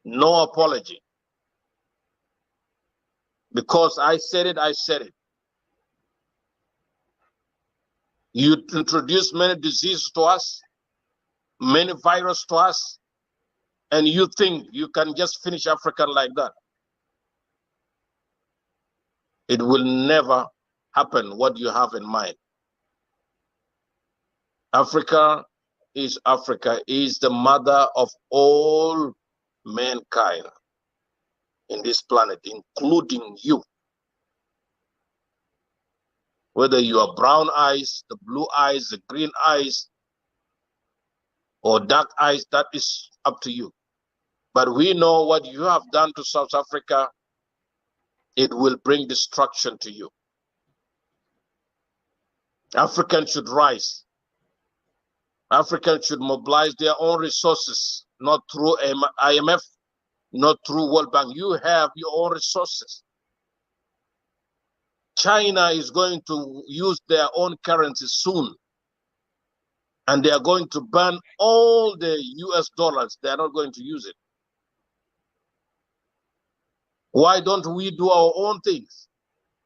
No apology. Because I said it, I said it. You introduce many diseases to us, many viruses to us, and you think you can just finish Africa like that. It will never happen what you have in mind. Africa is the mother of all mankind in this planet, including you. Whether you are brown eyes, the blue eyes, the green eyes, or dark eyes, that is up to you. But we know what you have done to South Africa, it will bring destruction to you. Africans should rise. Africans should mobilize their own resources, not through IMF, not through World Bank. You have your own resources. China is going to use their own currency soon. And they are going to ban all the US dollars. They are not going to use it. Why don't we do our own things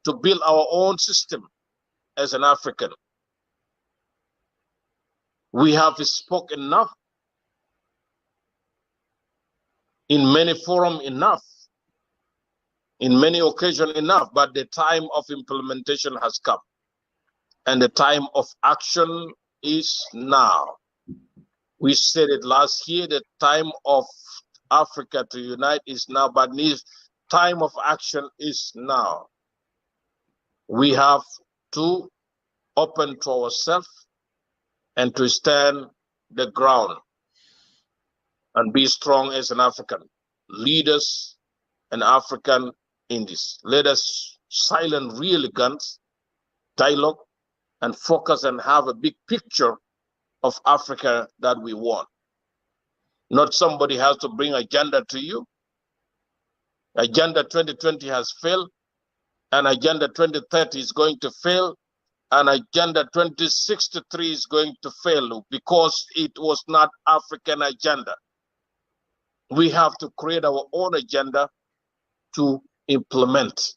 to build our own system as an African? We have spoken enough, in many forums enough, in many occasions enough, but the time of implementation has come. And the time of action is now. We said it last year, the time of Africa to unite is now, but the time of action is now. We have to open to ourselves and to stand the ground and be strong as an African. Leaders and African in this. Let us silence real guns, dialogue, and focus and have a big picture of Africa that we want. Not somebody has to bring agenda to you. Agenda 2020 has failed, and Agenda 2030 is going to fail, and Agenda 2063 is going to fail because it was not African agenda. We have to create our own agenda to implement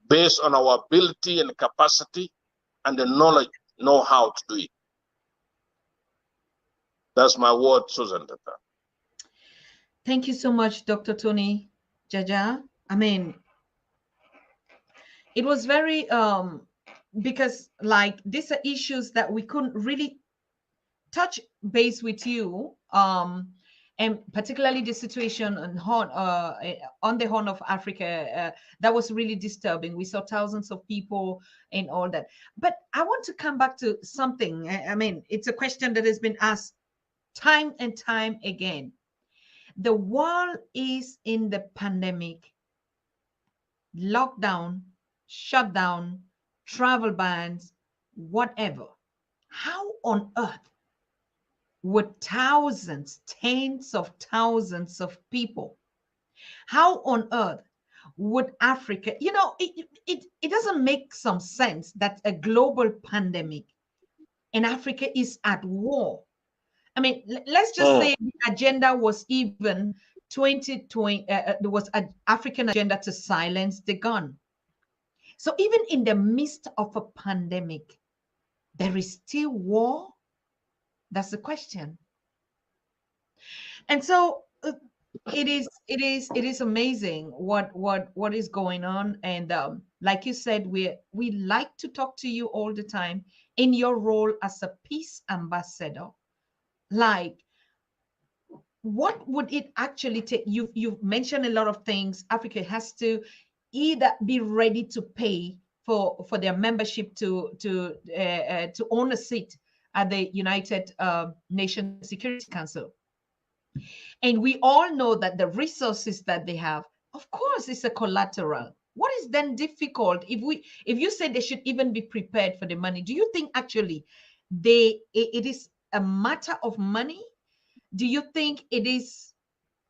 based on our ability and capacity and the knowledge, know how to do it. That's my word, Susan. Thank you so much, Dr. Tony JAJA. I mean, it was very, because like these are issues that we couldn't really touch base with you, and particularly the situation on the Horn of Africa, that was really disturbing. We saw thousands of people and all that. But I want to come back to something. I mean, it's a question that has been asked time and time again. The world is in the pandemic, lockdown, shutdown, travel bans, whatever. How on earth would thousands, tens of thousands of people, how on earth would Africa, you know, it doesn't make some sense that a global pandemic and Africa is at war. I mean, let's just say the agenda was even 2020, there was an African agenda to silence the gun. So even in the midst of a pandemic, there is still war. That's the question. And so it is amazing what is going on. And like you said, we like to talk to you all the time in your role as a peace ambassador. Like, what would it actually take? You've mentioned a lot of things. Africa has to either be ready to pay for their membership to own a seat at the United Nations Security Council. And we all know that the resources that they have, of course, is a collateral. What is then difficult if you say they should even be prepared for the money? Do you think actually it is a matter of money? Do you think it is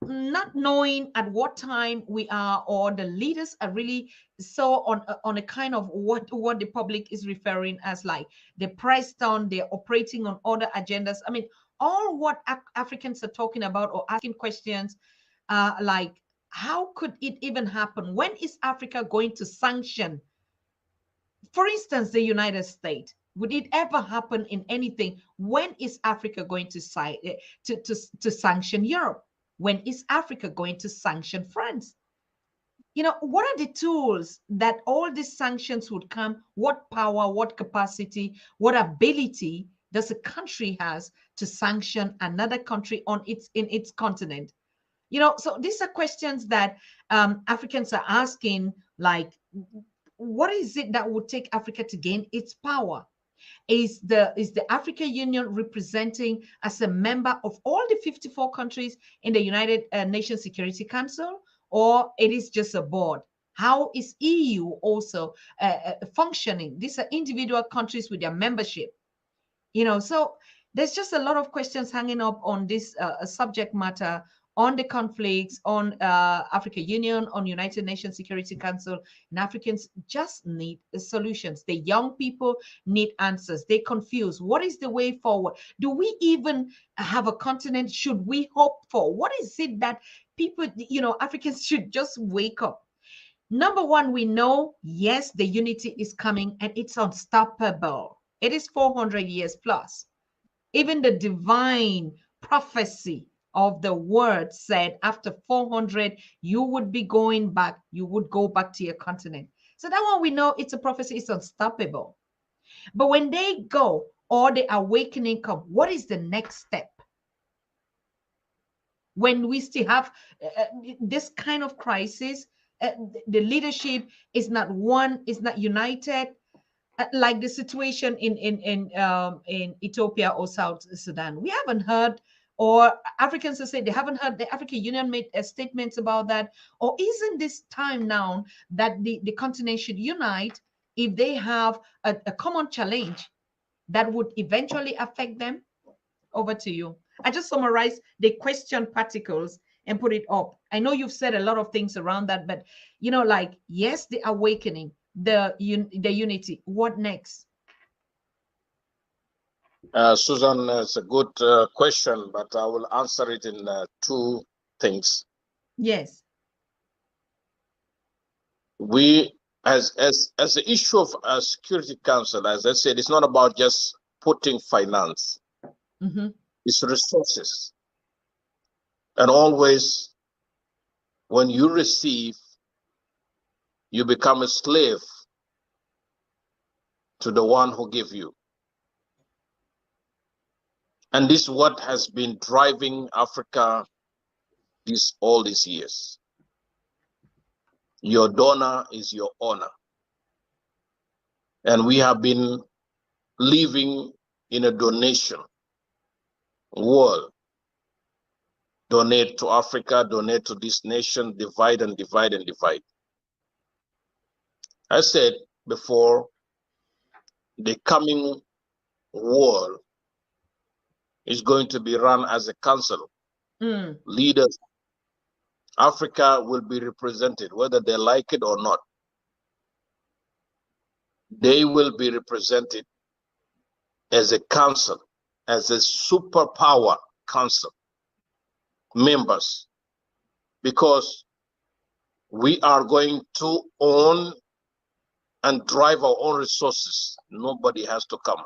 not knowing at what time we are, or the leaders are really so on a kind of what the public is referring as like the price down, they're operating on other agendas? I mean, all what Africans are talking about or asking questions, like, how could it even happen? When is Africa going to sanction, for instance, the United States? Would it ever happen in anything? When is Africa going to sanction Europe? When is Africa going to sanction France? You know, what are the tools that all these sanctions would come? What power, what capacity, what ability does a country has to sanction another country in its continent? You know, so these are questions that Africans are asking, like, what is it that would take Africa to gain its power? Is the African Union representing as a member of all the 54 countries in the United Nations Security Council, or it is just a board? How is EU also functioning? These are individual countries with their membership, so there's just a lot of questions hanging up on this subject matter, on the conflicts, on African Union, on United Nations Security Council. And Africans just need solutions. The young people need answers. They confused. What is the way forward? Do we even have a continent? Should we hope for? What is it that people, Africans should just wake up? Number one, we know, yes, the unity is coming and it's unstoppable. It is 400 years plus. Even the divine prophecy of the word said after 400, you would be going back. You would go back to your continent. So that one we know it's a prophecy, it's unstoppable. But when they go or the awakening come, what is the next step? When we still have this kind of crisis, the leadership is not one, is not united, like the situation in Ethiopia or South Sudan. We haven't heard, or Africans have said they haven't heard the African Union made statements about that. Or isn't this time now that the continent should unite if they have a common challenge that would eventually affect them? Over to you. I just summarized the question particles and put it up. I know you've said a lot of things around that, but yes, the awakening, the unity. What next? Susan, it's a good question, but I will answer it in two things. Yes. We, as the issue of a Security Council, as I said, it's not about just putting finance. Mm-hmm. It's resources. And always, when you receive, you become a slave to the one who gave you. And this is what has been driving Africa all these years. Your donor is your honor. And we have been living in a donation world. Donate to Africa, donate to this nation, divide and divide and divide. I said before, the coming world is going to be run as a council. Leaders, Africa will be represented, whether they like it or not. They will be represented as a council, as a superpower council members, because we are going to own and drive our own resources. Nobody has to come.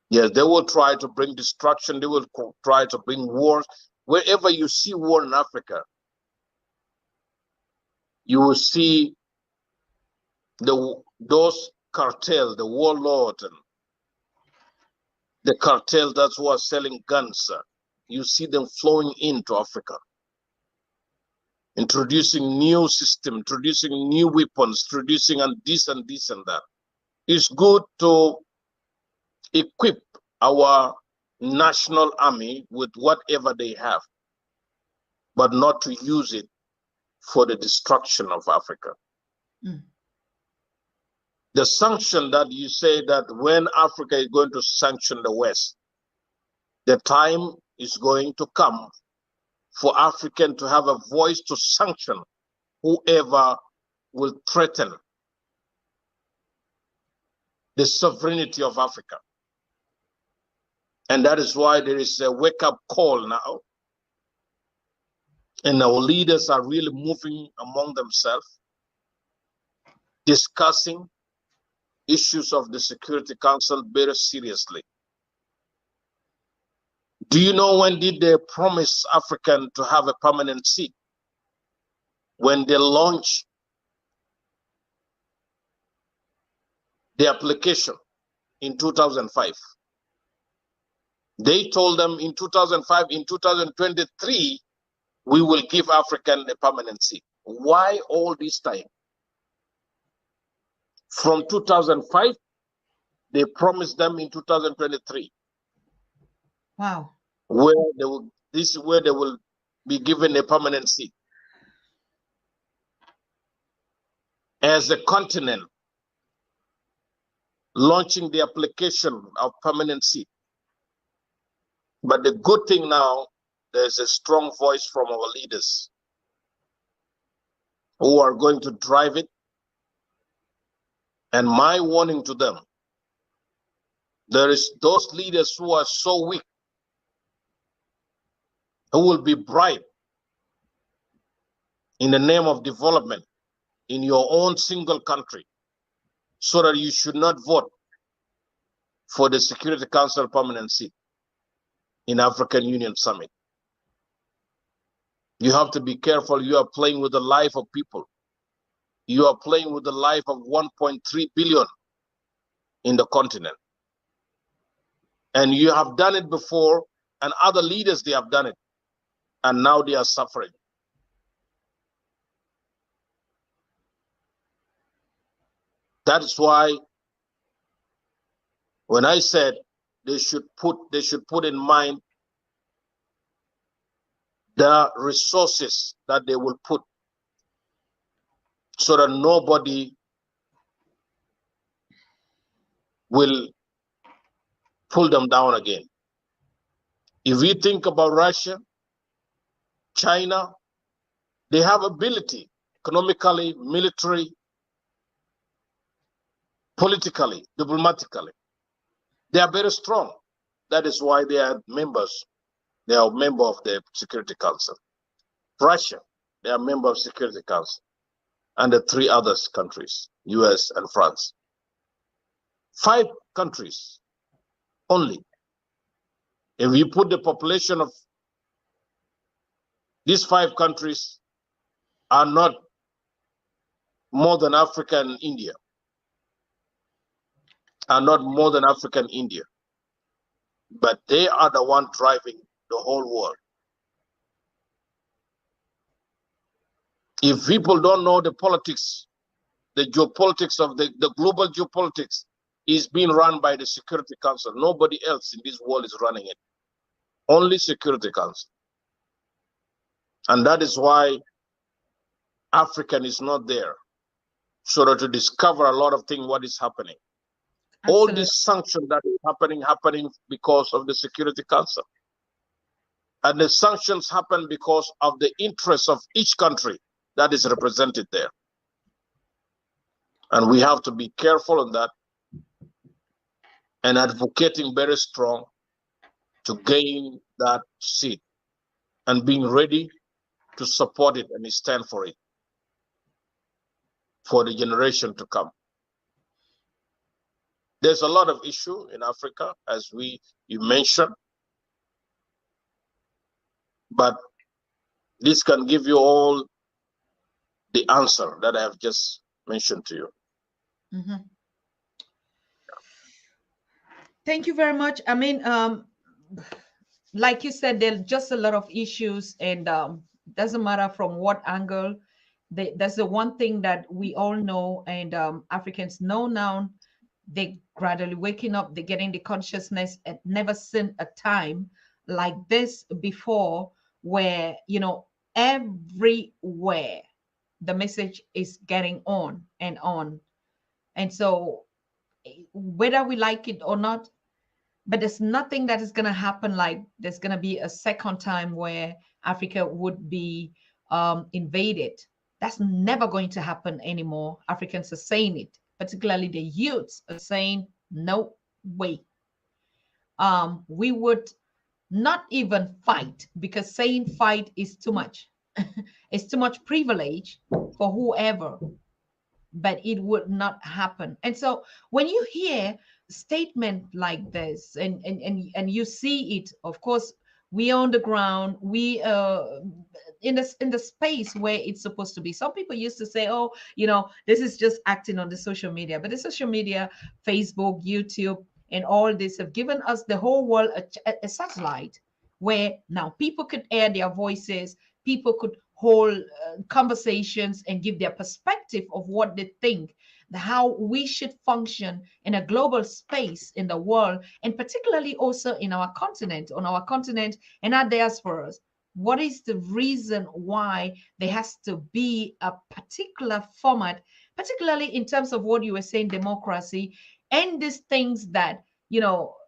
Yes, they will try to bring destruction. They will try to bring wars. Wherever you see war in Africa, you will see those cartels, the warlords, and the cartels that's who are selling guns. You see them flowing into Africa, introducing new system, introducing new weapons, introducing and this and this and that. It's good to equip our national army with whatever they have, but not to use it for the destruction of Africa. The sanction that you say that when Africa is going to sanction the West, the time is going to come for African to have a voice to sanction whoever will threaten the sovereignty of Africa. And that is why there is a wake-up call now. And our leaders are really moving among themselves, discussing issues of the Security Council very seriously. Do you know when did they promise African to have a permanent seat? When they launched the application in 2005. They told them in 2005, in 2023, we will give African a permanent seat. Why all this time? From 2005, they promised them in 2023. Wow. Where they will, this is where they will be given a permanent seat. As a continent launching the application of permanent seat. But the good thing now, there's a strong voice from our leaders who are going to drive it. And my warning to them, there is those leaders who are so weak, who will be bribed in the name of development in your own single country, so that you should not vote for the Security Council permanent seat in African Union Summit. You have to be careful. You are playing with the life of people. You are playing with the life of 1.3 billion in the continent. And you have done it before, and other leaders, they have done it. And now they are suffering. That is why when I said they should put in mind the resources that they will put, so that nobody will pull them down again. If we think about Russia, China, they have ability economically, military, politically, diplomatically. They are very strong. That is why they are members. They are a member of the Security Council. Russia, they are a member of Security Council. And the three other countries, US and France. 5 countries only. If you put the population of these 5 countries are not more than Africa and India. Are not more than Africa and India. But they are the one driving the whole world. If people don't know the politics, the geopolitics of the global geopolitics is being run by the Security Council. Nobody else in this world is running it. Only Security Council. And that is why African is not there, so that to discover a lot of things, what is happening. Absolutely. All these sanctions that is happening because of the Security Council. And the sanctions happen because of the interests of each country that is represented there. And we have to be careful on that and advocating very strong to gain that seat and being ready to support it and stand for it for the generation to come. There's a lot of issue in Africa, as you mentioned, but this can give you all the answer that I have just mentioned to you. Mm-hmm. Thank you very much. I mean, like you said, there's just a lot of issues, and doesn't matter from what angle. That's the one thing that we all know, and Africans know now. They gradually waking up, they're getting the consciousness, and never seen a time like this before, where, you know, everywhere the message is getting on and on. And so whether we like it or not, but there's nothing that is going to happen like there's going to be a second time where Africa would be invaded. That's never going to happen anymore. Africans are saying it, particularly the youths are saying, no way. We would not even fight, because saying fight is too much. It's too much privilege for whoever, but it would not happen. And so when you hear a statement like this, and you see it, of course, we on the ground, we in the space where it's supposed to be. Some people used to say, oh, you know, this is just acting on the social media, but the social media, Facebook, YouTube, and all this have given us, the whole world, a satellite where now people could air their voices, people could whole conversations and give their perspective of what they think, how we should function in a global space in the world, and particularly also in our continent, on our continent and our diasporas. What is the reason why there has to be a particular format, particularly in terms of what you were saying, democracy, and these things that,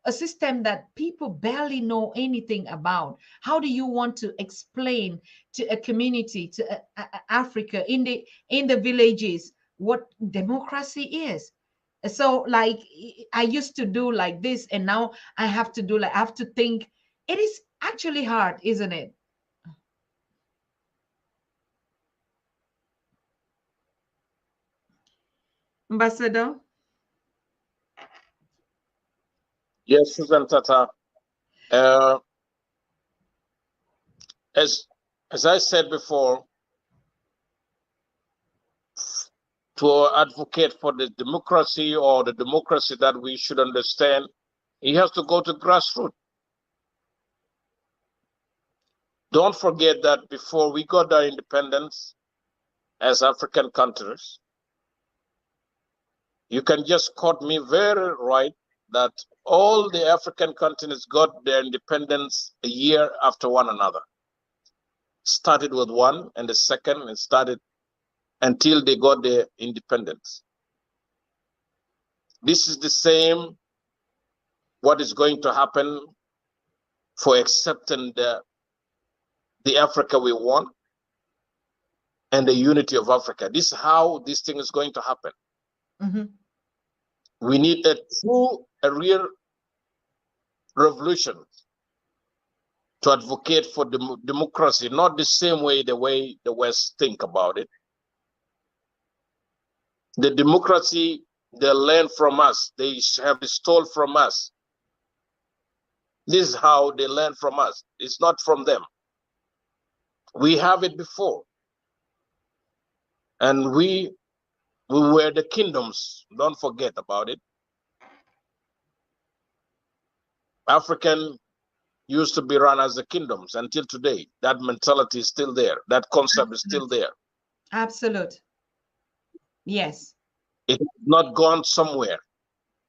a system that people barely know anything about? How do you want to explain to a community, to Africa, in the villages, what democracy is? So like, I used to do like this, and now I have to do like, I have to think. It is actually hard, isn't it? Ambassador? Yes, Susan Tata. Uh, as I said before, to advocate for the democracy, or the democracy that we should understand, he has to go to grassroots. Don't forget that before we got our independence as African countries, you can just quote me very right that all the African continents got their independence a year after one another. Started with one, and the second, and started until they got their independence. This is the same what is going to happen for accepting the Africa we want and the unity of Africa. This is how this thing is going to happen. Mm-hmm. We need a real revolution to advocate for democracy, not the same way the West think about it. The democracy they learn from us, they have stole from us. This is how they learn from us. It's not from them. We have it before. And we were the kingdoms. Don't forget about it. African used to be run as the kingdoms until today. That mentality is still there. That concept is still there. Absolute. Yes. It has not gone somewhere.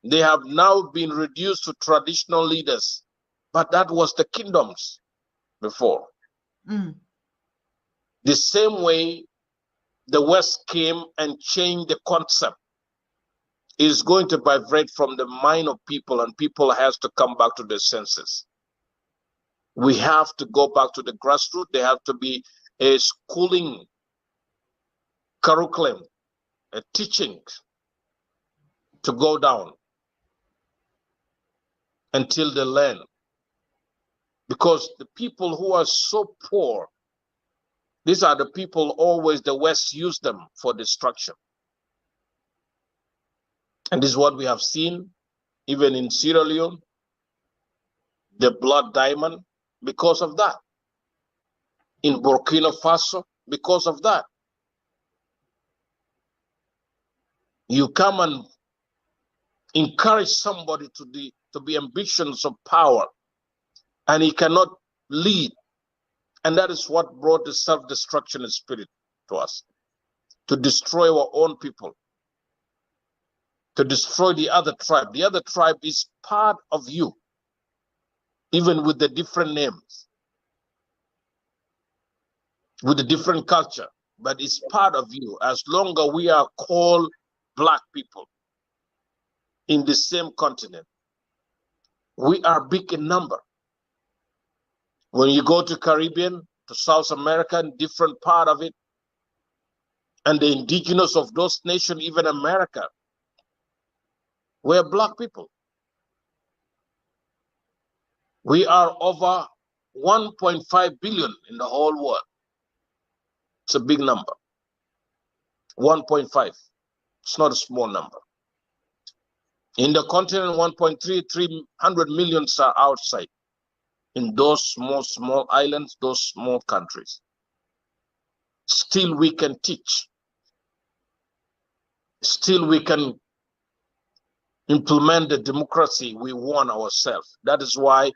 They have now been reduced to traditional leaders, but that was the kingdoms before. Mm. The same way the West came and changed the concept is going to vibrate from the mind of people, and people has to come back to their senses. We have to go back to the grassroots. There have to be a schooling curriculum, a teaching to go down until they learn. Because the people who are so poor, these are the people always the West use them for destruction. And this is what we have seen even in Sierra Leone, the blood diamond, because of that. In Burkina Faso, because of that. You come and encourage somebody to be ambitious of power, and he cannot lead. And that is what brought the self-destruction spirit to us, to destroy our own people, to destroy the other tribe. The other tribe is part of you, even with the different names, with a different culture, but it's part of you. As long as we are called Black people in the same continent, we are big in number. When you go to Caribbean, to South America, different part of it, and the indigenous of those nations, even America, we're Black people. We are over 1.5 billion in the whole world. It's a big number. 1.5. It's not a small number. In the continent, 1.300 million are outside. In those small islands, those small countries. Still we can teach. Still we can implement the democracy we want ourselves. That is why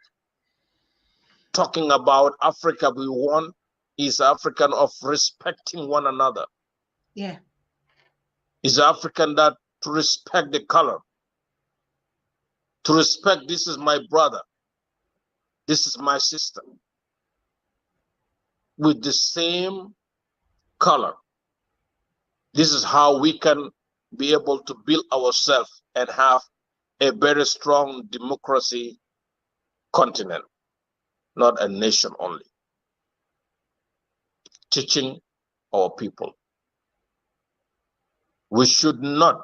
talking about Africa we want is African of respecting one another. Yeah. Is African that to respect the color, to respect this is my brother, this is my sister, with the same color. This is how we can be able to build ourselves and have a very strong democracy continent, not a nation only. Teaching our people. We should not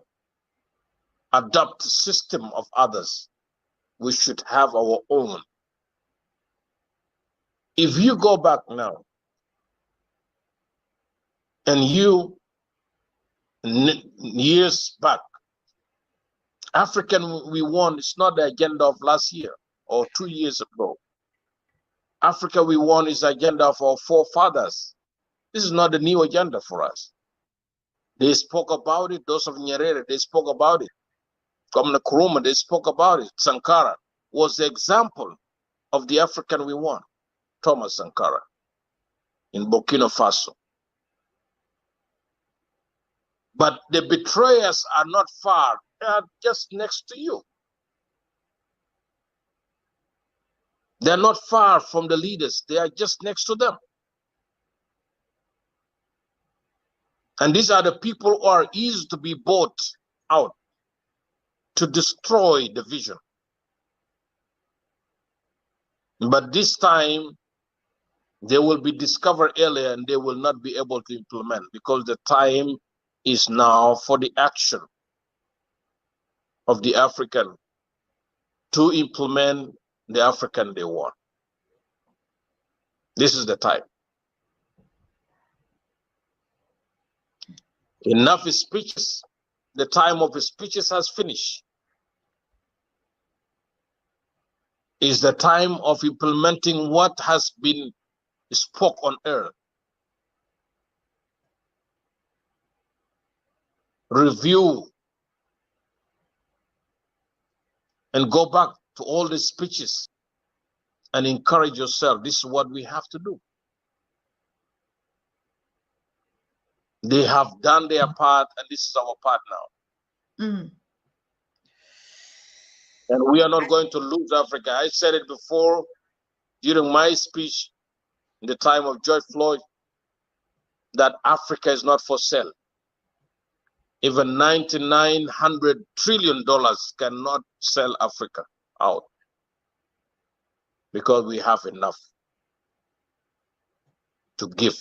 adopt the system of others. We should have our own. If you go back now and you years back, African we won is not the agenda of last year or 2 years ago. Africa we won is the agenda of our forefathers. This is not the new agenda for us. They spoke about it. Those of Nyerere, they spoke about it. Governor Nkrumah, they spoke about it. Sankara was the example of the African we want. Thomas Sankara in Burkina Faso. But the betrayers are not far. They are just next to you. They're not far from the leaders. They are just next to them. And these are the people who are easy to be bought out to destroy the vision. But this time, they will be discovered earlier and they will not be able to implement because the time is now for the action of the African to implement the African they want. This is the time. Enough speeches. The time of speeches has finished. Is the time of implementing what has been spoke on earth. Review and go back to all the speeches and encourage yourself. This is what we have to do. They have done their part, and this is our part now. Mm. And we are not going to lose Africa. I said it before during my speech in the time of George Floyd, that Africa is not for sale. Even $9,900 trillion cannot sell Africa out because we have enough to give,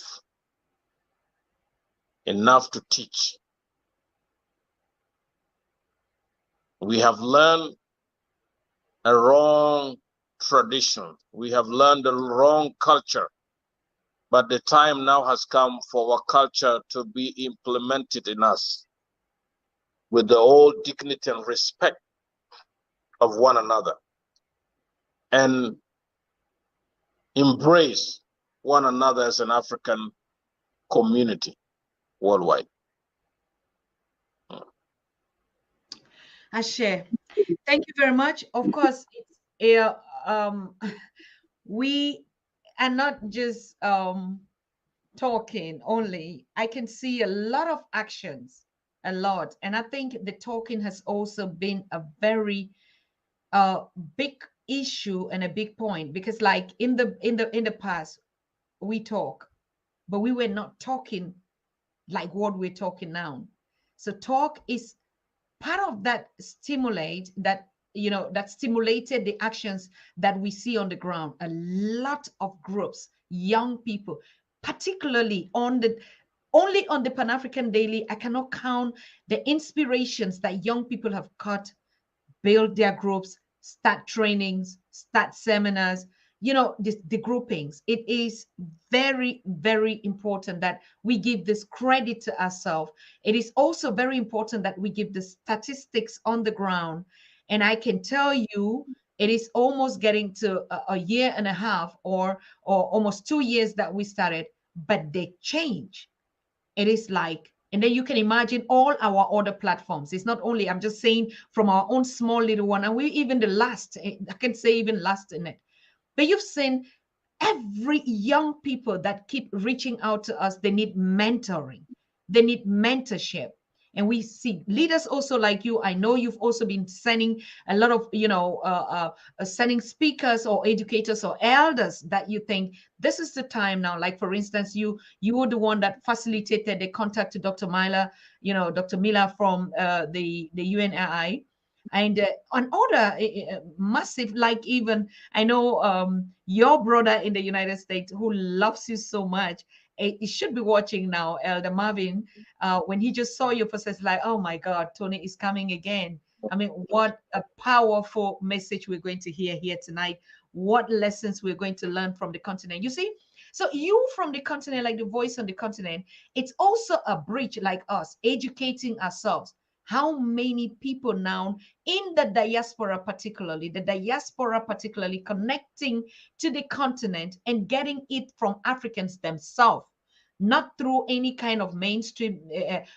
enough to teach. We have learned a wrong tradition. We have learned the wrong culture. But the time now has come for our culture to be implemented in us with the old dignity and respect of one another and embrace one another as an African community worldwide. Ashe, thank you very much. Of course, it's we are not just talking only. I can see a lot of actions, a lot, and I think the talking has also been a very big issue and a big point, because like in the past we talk, but we were not talking like what we're talking now. So talk is part of that stimulate that, you know, that stimulated the actions that we see on the ground. A lot of groups, young people, particularly only on the Pan-African Daily, I cannot count the inspirations that young people have got, build their groups, start trainings, start seminars, you know, the groupings. It is very, very important that we give this credit to ourselves. It is also very important that we give the statistics on the ground. And I can tell you, it is almost getting to a year and a half or almost 2 years that we started, but they change. It is like, and then you can imagine all our other platforms. It's not only, I'm just saying from our own small little one, and we even the last, I can say even last in it. But you've seen every young people that keep reaching out to us, they need mentoring, they need mentorship. And we see leaders also like you. I know you've also been sending a lot of, sending speakers or educators or elders that you think this is the time now. Like for instance, you were the one that facilitated the contact to Dr. Mila, Dr. Mila from the UNRI, and on other massive, like even I know your brother in the United States who loves you so much. He should be watching now, Elder Marvin. When he just saw your process, like, oh my God, Tony is coming again. I mean, what a powerful message we're going to hear here tonight. What lessons we're going to learn from the continent. You see, so you from the continent, like the voice on the continent, it's also a bridge like us, educating ourselves. How many people now in the diaspora, particularly connecting to the continent and getting it from Africans themselves, not through any kind of mainstream,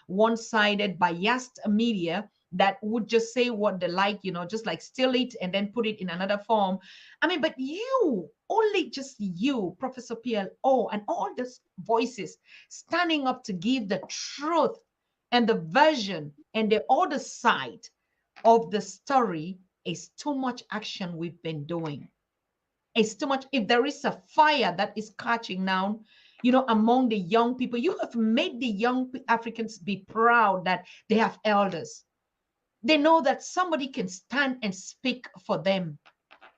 one-sided, biased media that would just say what they like, just like steal it and then put it in another form. I mean, but you, only just you, Professor PLO, and all these voices standing up to give the truth and the version and the other side of the story is too much action we've been doing. It's too much. If there is a fire that is catching now, among the young people, you have made the young Africans be proud that they have elders. They know that somebody can stand and speak for them.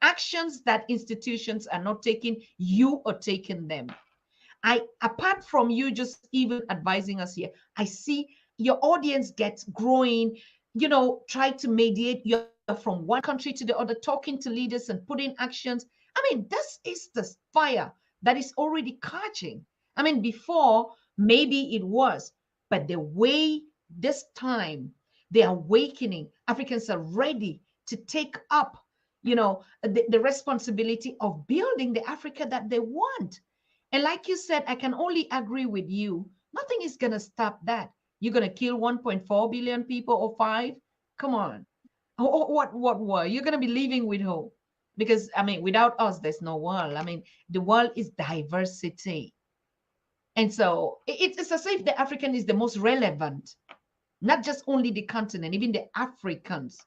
Actions that institutions are not taking, you are taking them. Apart from you just even advising us here, I see your audience gets growing, try to mediate. You're from one country to the other, talking to leaders and putting actions. I mean, this is the fire that is already catching. I mean, before, maybe it was, but the way this time they're awakening, Africans are ready to take up, the responsibility of building the Africa that they want. And like you said, I can only agree with you. Nothing is going to stop that. You're going to kill 1.4 billion people or 5? Come on. What were? You're going to be living with who? Because, I mean, without us, there's no world. I mean, the world is diversity. And so it's as if the African is the most relevant, not just only the continent, even the Africans.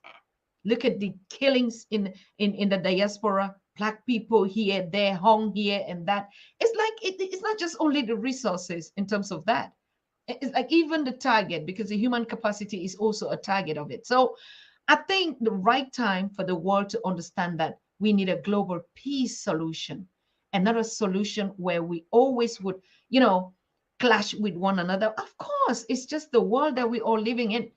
Look at the killings in the diaspora. Black people here, there, hung here and that. It's like it's not just only the resources in terms of that. It's like even the target, because the human capacity is also a target of it. So I think the right time for the world to understand that we need a global peace solution and not a solution where we always would, clash with one another. Of course, it's just the world that we're all living in.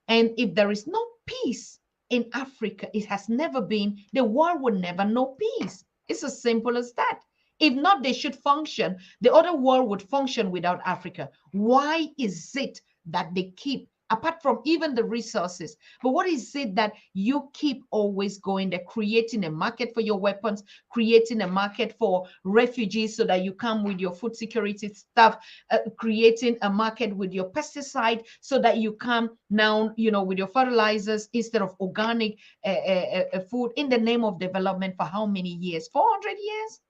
And if there is no peace in Africa, it has never been, the world would never know peace. It's as simple as that. If not, they should function. The other world would function without Africa. Why is it that they keep, apart from even the resources, but what is it that you keep always going there, creating a market for your weapons, creating a market for refugees so that you come with your food security stuff, creating a market with your pesticide so that you come now, with your fertilizers instead of organic food, in the name of development, for how many years? 400 years?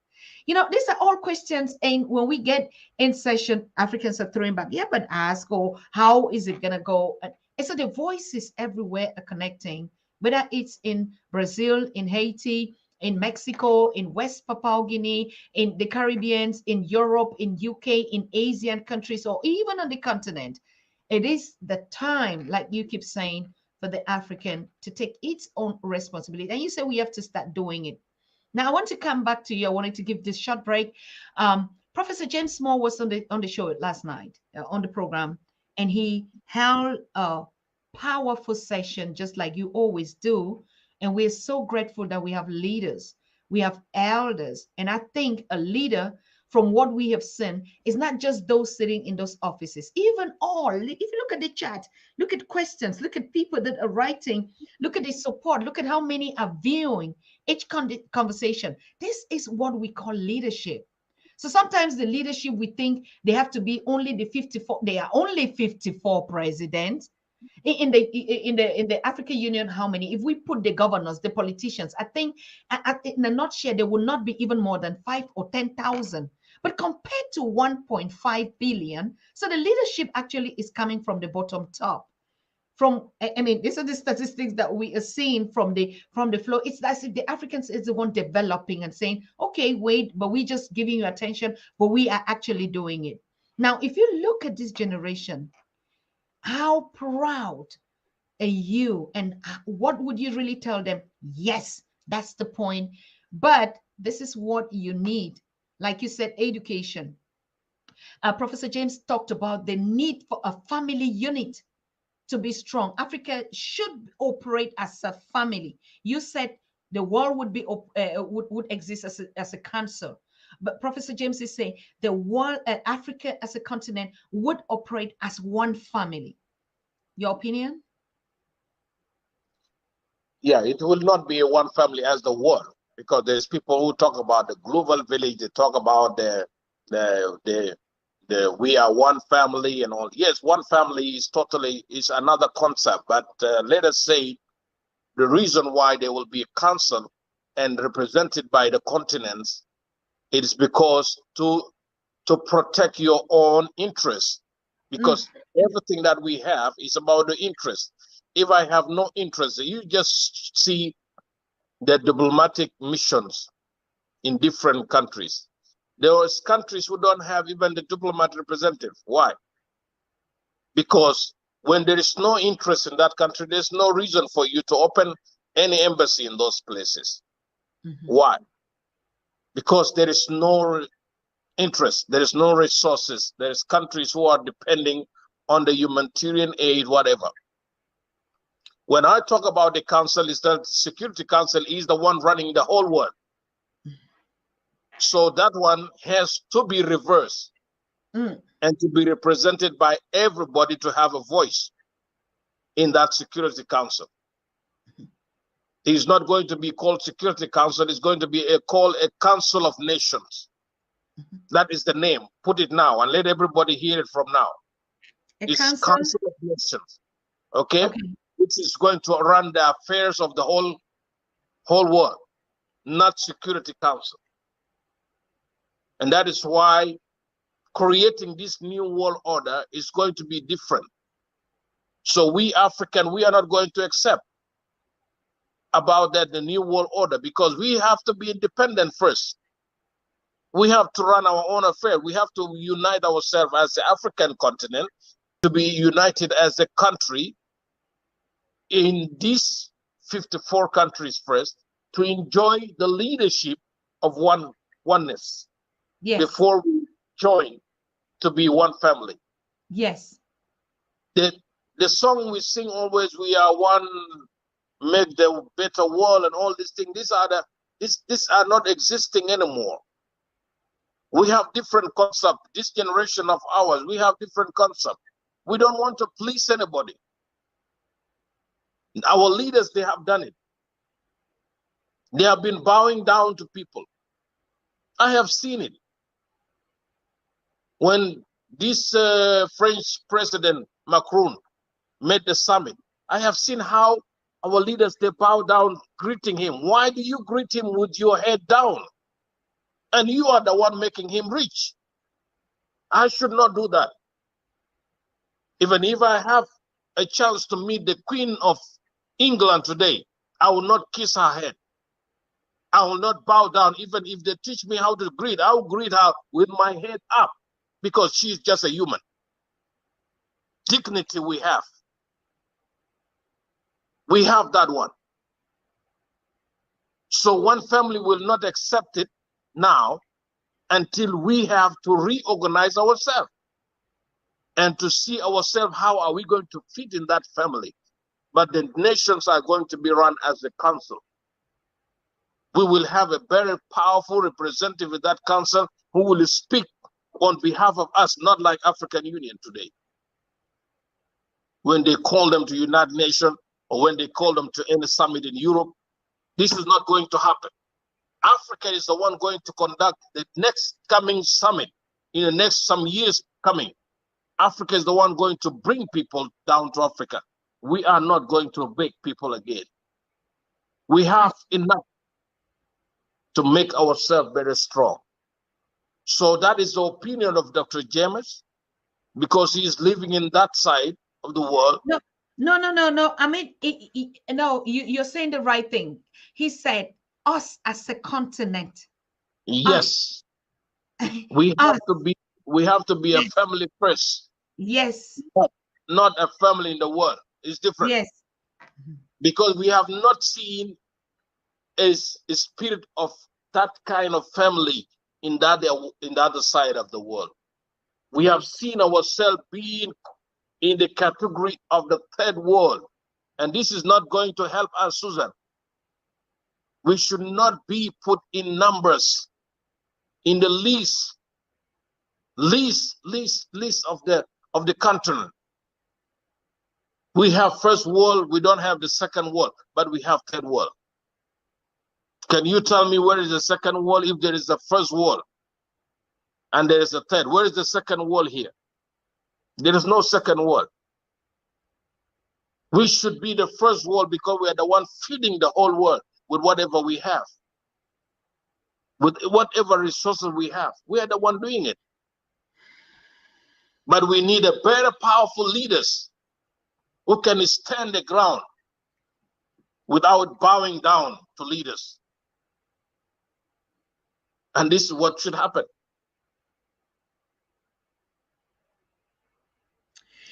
These are all questions. And when we get in session, Africans are throwing back, yeah, but ask, or how is it going to go? And so the voices everywhere are connecting, whether it's in Brazil, in Haiti, in Mexico, in West Papua Guinea, in the Caribbean, in Europe, in UK, in Asian countries, or even on the continent. It is the time, like you keep saying, for the African to take its own responsibility. And you say we have to start doing it. Now, I want to come back to you. I wanted to give this short break. Professor James Small was on the show last night, on the program, and he held a powerful session, just like you always do. And we're so grateful that we have leaders, we have elders. And I think a leader, from what we have seen, is not just those sitting in those offices. Even all, if you look at the chat, look at questions, look at people that are writing, look at the support, look at how many are viewing each conversation. This is what we call leadership. So sometimes the leadership, we think they have to be only the 54. They are only 54 presidents. In the African Union, how many? If we put the governors, the politicians, I think in a nutshell, there will not be even more than 5 or 10,000. But compared to 1.5 billion, so the leadership actually is coming from the bottom top. From, I mean, these are the statistics that we are seeing from the flow. It's as if the Africans is the one developing and saying, okay, wait, but we just giving you attention, but we are actually doing it. Now, if you look at this generation, how proud are you, and what would you really tell them? Yes, that's the point. But this is what you need. Like you said, education. Professor James talked about the need for a family unit to be strong. Africa should operate as a family. You said the world would be would exist as a council, but Professor James is saying the world, Africa as a continent would operate as one family. Your opinion? Yeah, it will not be a one family as the world, because there's people who talk about the global village. They talk about the we are one family and all. Yes, one family is another concept, but let us say the reason why there will be a council and represented by the continents, it is because to protect your own interests, because everything that we have is about the interest. If I have no interest, you just see the diplomatic missions in different countries. There are countries who don't have even the diplomat representative. Why? Because when there is no interest in that country, there's no reason for you to open any embassy in those places. Why? Because there is no interest, there is no resources. There's countries who are depending on the humanitarian aid, whatever. When I talk about the council, is that Security Council is the one running the whole world. So that one has to be reversed and to be represented by everybody to have a voice in that Security Council. It's not going to be called Security Council. It's going to be called a Council of Nations. That is the name. Put it now and let everybody hear it from now. It's Council of Nations. Okay? Which is going to run the affairs of the whole world, not Security Council. And that is why creating this new world order is going to be different. So we African, we are not going to accept about that, the new world order, because we have to be independent first. We have to run our own affair. We have to unite ourselves as the African continent, to be united as a country in these 54 countries first, to enjoy the leadership of oneness. Yes. Before we join to be one family. Yes. The song we sing always, we are one, make the better world and all these things, these are not existing anymore. We have different concepts. This generation of ours, we have different concepts. We don't want to please anybody. Our leaders, they have done it. They have been bowing down to people. I have seen it. When this French President Macron made the summit, I have seen how our leaders, they bow down greeting him. Why do you greet him with your head down? And you are the one making him rich. I should not do that. Even if I have a chance to meet the Queen of England today, I will not kiss her head. I will not bow down. Even if they teach me how to greet, I will greet her with my head up, because she's just a human. Dignity we have. We have that one. So one family will not accept it now until we have to reorganize ourselves and to see ourselves, how are we going to fit in that family. But the nations are going to be run as a council. We will have a very powerful representative in that council who will speak on behalf of us, not like African Union today. When they call them to United Nations, or when they call them to any summit in Europe, this is not going to happen. Africa is the one going to conduct the next coming summit in the next some years coming. Africa is the one going to bring people down to Africa. we are not going to beg people again. We have enough to make ourselves very strong. So that is the opinion of Dr. James, because he is living in that side of the world. No. I mean, no, you're saying the right thing. He said, us as a continent. Yes. We have to be a family first. Yes. Not a family in the world. It's different. Yes. Because we have not seen a spirit of that kind of family in the other side of the world. We have seen ourselves being in the category of the third world. And this is not going to help us, Susan. We should not be put in numbers in the least of the continent. We have first world, we don't have the second world, but we have third world. Can you tell me where is the second world if there is a first world and there is a third? Where is the second world here? There is no second world. We should be the first world because we are the one feeding the whole world with whatever we have. With whatever resources we have. We are the one doing it. But we need a better, powerful leaders who can stand the ground without bowing down to leaders. And this is what should happen.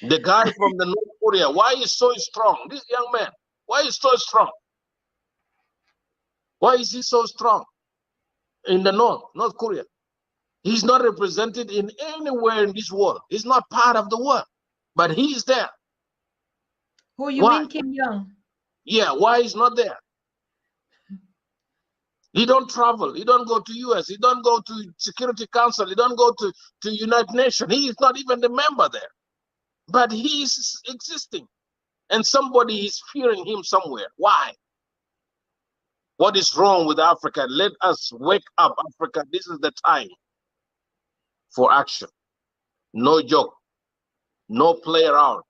The guy from the North Korea, why is so strong? This young man, why is so strong? Why is he so strong in the North Korea? He's not represented in anywhere in this world. He's not part of the world, but he's there. Who you mean, Kim Jong? Yeah, why he's not there? He don't travel. He don't go to US. He don't go to Security Council. He don't go to United Nations. He is not even the member there. But he is existing. And somebody is fearing him somewhere. Why? What is wrong with Africa? Let us wake up, Africa. This is the time for action. No joke. No play around.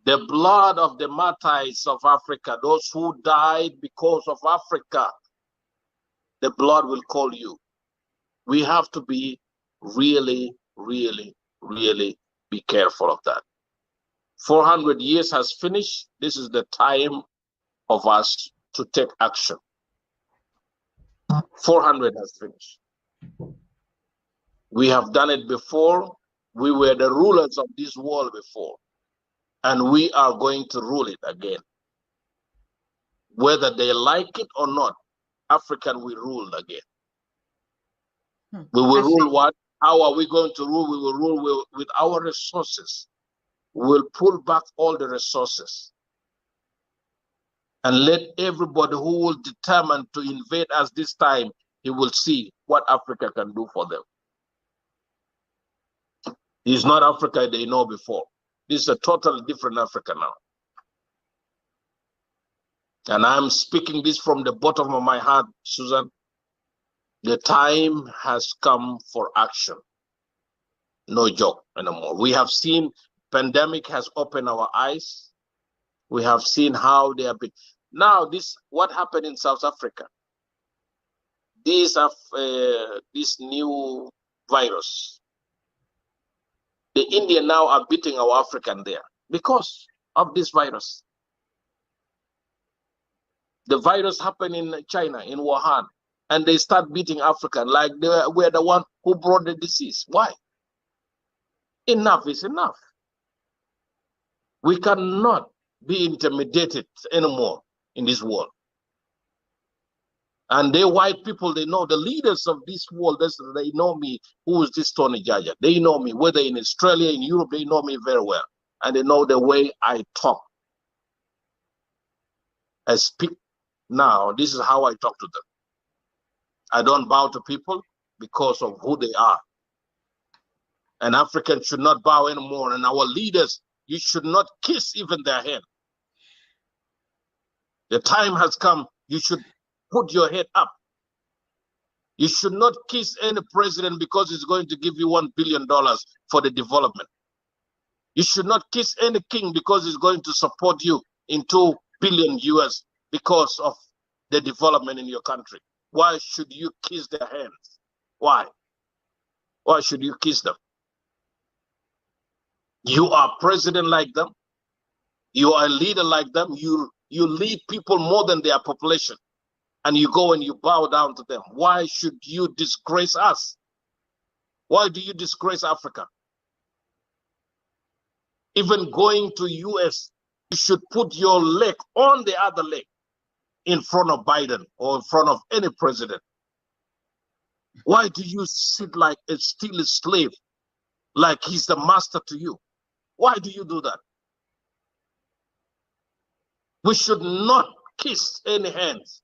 The blood of the martyrs of Africa, those who died because of Africa, the blood will call you. We have to be really be careful of that. 400 years has finished. This is the time of us to take action. 400 has finished. We have done it before. We were the rulers of this world before. And we are going to rule it again. Whether they like it or not, African will rule again. We will rule what? How are we going to rule? We will rule with our resources. We will pull back all the resources. And let everybody who will determine to invade us this time, he will see what Africa can do for them. It's not Africa they know before. This is a totally different Africa now. And I'm speaking this from the bottom of my heart, Susan. The time has come for action. No joke anymore. We have seen pandemic has opened our eyes. We have seen how they have been. Now, what happened in South Africa? This new virus. The Indians now are beating our African there because of this virus. The virus happened in China, in Wuhan, and they start beating African like they were the one who brought the disease. Why? Enough is enough. We cannot be intimidated anymore in this world. And they white people, they know the leaders of this world, they know me, who is this Tony JAJA. They know me, whether in Australia, in Europe, they know me very well. And they know the way I talk. I speak now, this is how I talk to them. I don't bow to people because of who they are. And Africans should not bow anymore. And our leaders, you should not kiss even their hand. The time has come, you should put your head up. You should not kiss any president because he's going to give you $1 billion for the development. You should not kiss any king because he's going to support you in 2 billion US because of the development in your country. Why should you kiss their hands? Why? Why should you kiss them? You are president like them. You are a leader like them. You lead people more than their population. And you go and you bow down to them. Why should you disgrace us? Why do you disgrace Africa? Even going to US, you should put your leg on the other leg in front of Biden or in front of any president. Why do you sit like a still a slave, like he's the master to you? Why do you do that? We should not kiss any hands.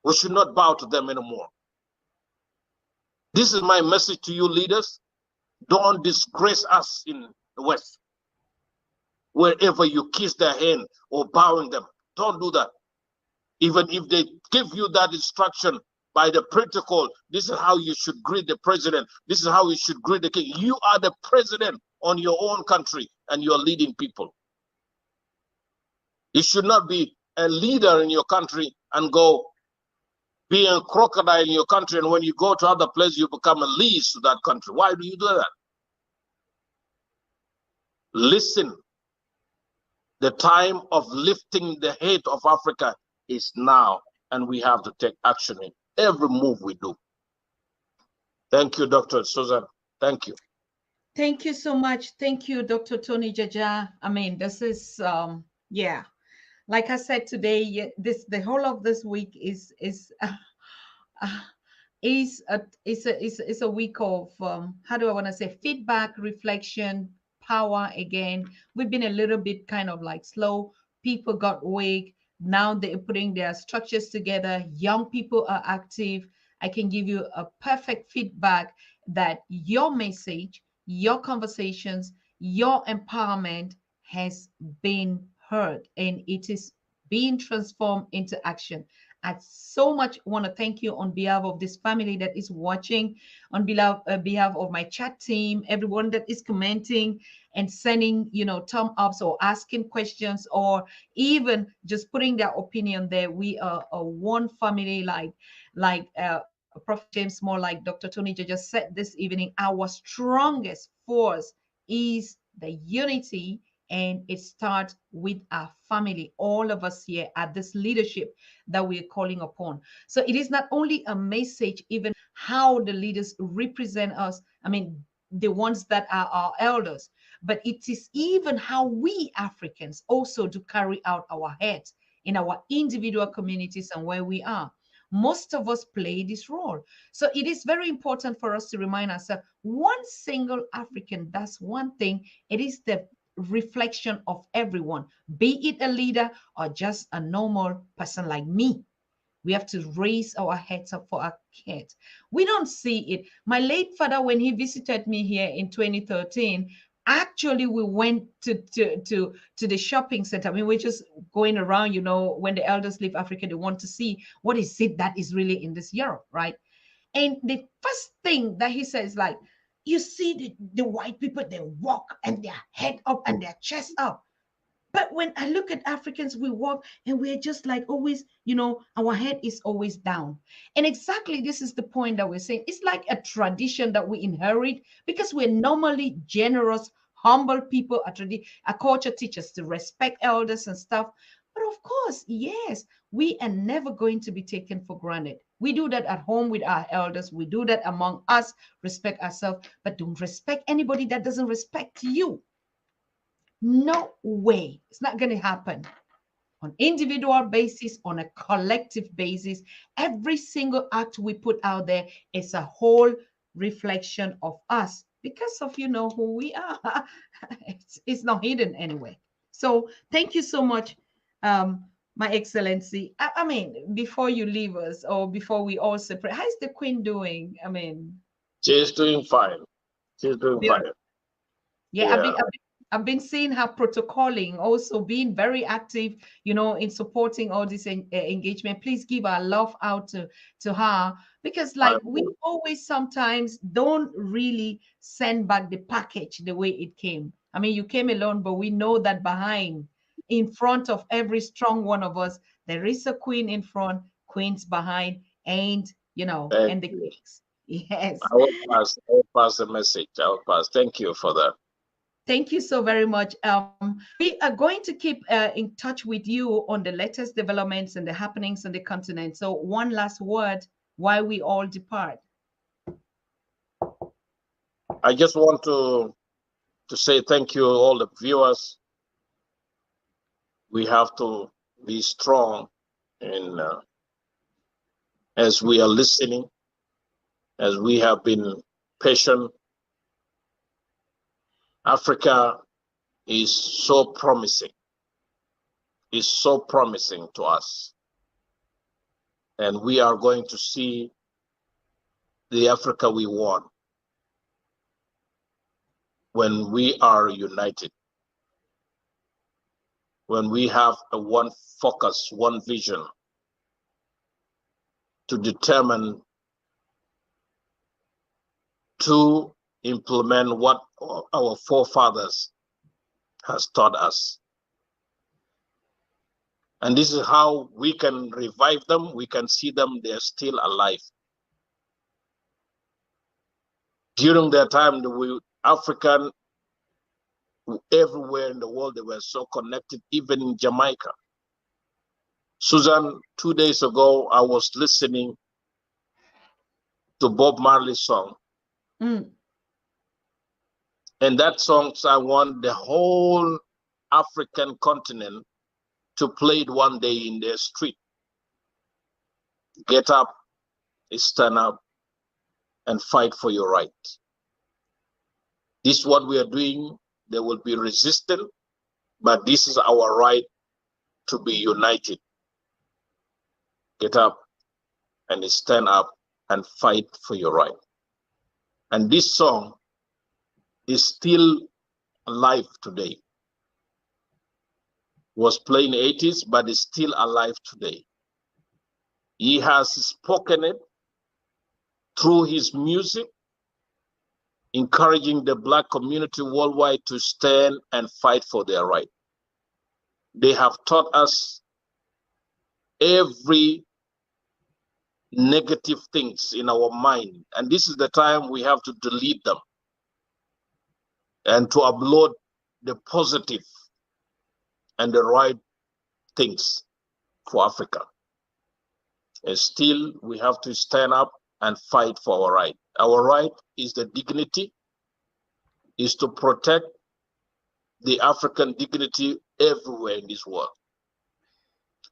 We should not bow to them anymore. This is my message to you leaders. Don't disgrace us in the West. Wherever you kiss their hand or bowing them, don't do that. Even if they give you that instruction by the protocol, this is how you should greet the president. This is how you should greet the king. You are the president on your own country and you're leading people. You should not be a leader in your country and go be a crocodile in your country, and when you go to other places, you become a lease to that country. Why do you do that? Listen. The time of lifting the head of Africa is now, and we have to take action in every move we do. Thank you, Dr. Susan. Thank you. Thank you so much. Thank you, Dr. Tony JAJA. I mean, this is, yeah. Like I said today, the whole of this week is a week of how do I want to say, feedback, reflection, power. Again, we've been a little bit kind of like slow. People got weak. Now they're putting their structures together. Young people are active. I can give you a perfect feedback that your message, your conversations, your empowerment has been heard, and it is being transformed into action. I so much want to thank you on behalf of this family that is watching, on behalf of my chat team, everyone that is commenting and sending, thumb ups or asking questions or even just putting their opinion there. We are a one family, like Prophet James, more like Dr. Tony just said this evening. Our strongest force is the unity, and it starts with our family, all of us here at this leadership that we're calling upon. So it is not only a message, even how the leaders represent us, I mean, the ones that are our elders, but it is even how we Africans also do carry out our heads in our individual communities and where we are. Most of us play this role. So it is very important for us to remind ourselves, one single African does one thing. It is the reflection of everyone, be it a leader or just a normal person like me. We have to raise our heads up for our kids. We don't see it. My late father, when he visited me here in 2013, actually we went to the shopping center. I mean, we're just going around, when the elders leave Africa, they want to see what is it that is really in this Europe, right? And the first thing that he says, like, you see the white people, they walk and their head up and their chest up. But when I look at Africans, we walk and we're just like always, our head is always down. And exactly this is the point that we're saying. It's like a tradition that we inherit because we're normally generous, humble people. Our culture teaches to respect elders and stuff. But of course, yes, we are never going to be taken for granted. We do that at home with our elders. We do that among us, respect ourselves, but don't respect anybody that doesn't respect you. No way. It's not going to happen. On individual basis, on a collective basis, every single act we put out there is a whole reflection of us because of who we are. It's not hidden anyway. So thank you so much, My Excellency. I mean, before you leave us or before we all separate, how's the Queen doing? I mean, she's doing fine. She's doing fine. Yeah. I've been seeing her protocoling, also being very active, in supporting all this engagement. Please give our love out to her because, like, we always sometimes don't really send back the package the way it came. I mean, you came alone, but we know that behind, in front of every strong one of us, there is a queen in front, queens behind, and Thank and the you. kings. Yes. I will pass the message. I will pass. Thank you for that. Thank you so very much. We are going to keep in touch with you on the latest developments and the happenings on the continent. So, one last word while we all depart. I just want to say thank you, all the viewers. We have to be strong in as we are listening, as we have been patient. Africa is so promising. Is so promising to us, and we are going to see the Africa we want when we are united, when we have a one focus, one vision to determine to implement what our forefathers has taught us. And this is how we can revive them. We can see them, they're still alive. During their time, African, everywhere in the world, they were so connected, even in Jamaica. Susan, 2 days ago, I was listening to Bob Marley's song. Mm. And that song, I want the whole African continent to play it one day in their street. Get up, stand up, and fight for your right. This is what we are doing. There will be resistance, but this is our right to be united. Get up and stand up and fight for your right. And this song is still alive today. Was played in the 80s, but is still alive today. He has spoken it through his music, encouraging the Black community worldwide to stand and fight for their right. They have taught us every negative things in our mind, and this is the time we have to delete them and to upload the positive and the right things for Africa. And still, we have to stand up and fight for our right. Our right is the dignity, is to protect the African dignity everywhere in this world.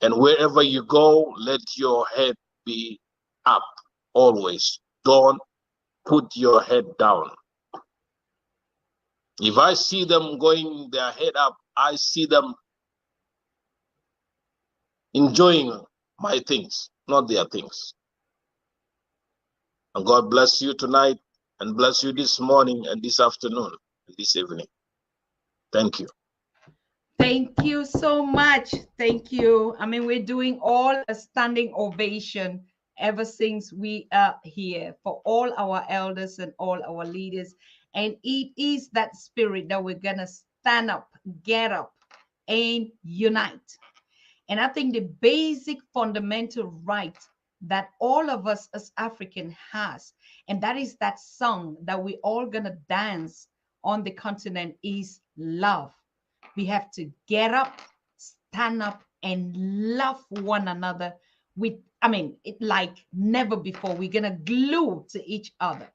And wherever you go, let your head be up always. Don't put your head down. If I see them going their head up, I see them enjoying my things, not their things. And God bless you tonight and bless you this morning and this afternoon and this evening. Thank you. Thank you so much. Thank you. I mean, we're doing all a standing ovation ever since we are here for all our elders and all our leaders. And it is that spirit that we're going to stand up, get up, and unite. And I think the basic fundamental right that all of us as African has, and that is that song that we all going to dance on the continent, is love. We have to get up, stand up, and love one another with, I mean, it like never before. We're going to glue to each other.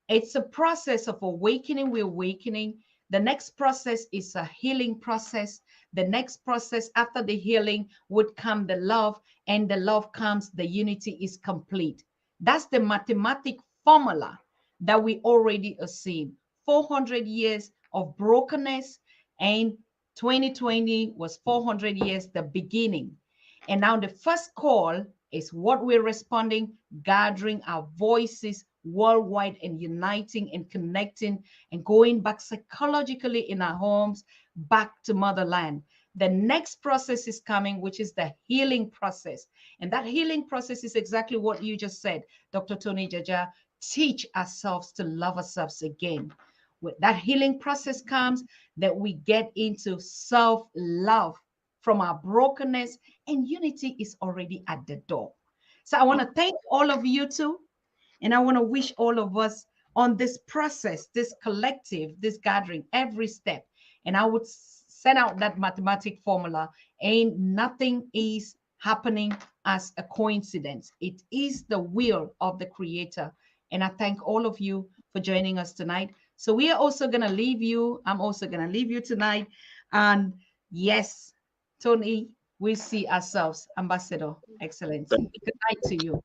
It's a process of awakening. We're awakening. The next process is a healing process. The next process after the healing would come the love, and the love comes, the unity is complete. That's the mathematic formula that we already are seeing. 400 years of brokenness, and 2020 was 400 years, the beginning. And now the first call is what we're responding, gathering our voices worldwide and uniting and connecting and going back psychologically in our homes, back to motherland. The next process is coming, which is the healing process. And that healing process is exactly what you just said, Dr. Tony JAJA. Teach ourselves to love ourselves again. When that healing process comes, that we get into self-love from our brokenness, and unity is already at the door. So I want to thank all of you too. And I want to wish all of us on this process, this collective, this gathering, every step. And I would send out that mathematic formula. Ain't nothing is happening as a coincidence. It is the will of the Creator. And I thank all of you for joining us tonight. So we are also going to leave you. I'm also going to leave you tonight. And yes, Tony, we see ourselves, Ambassador Excellency. Good night to you.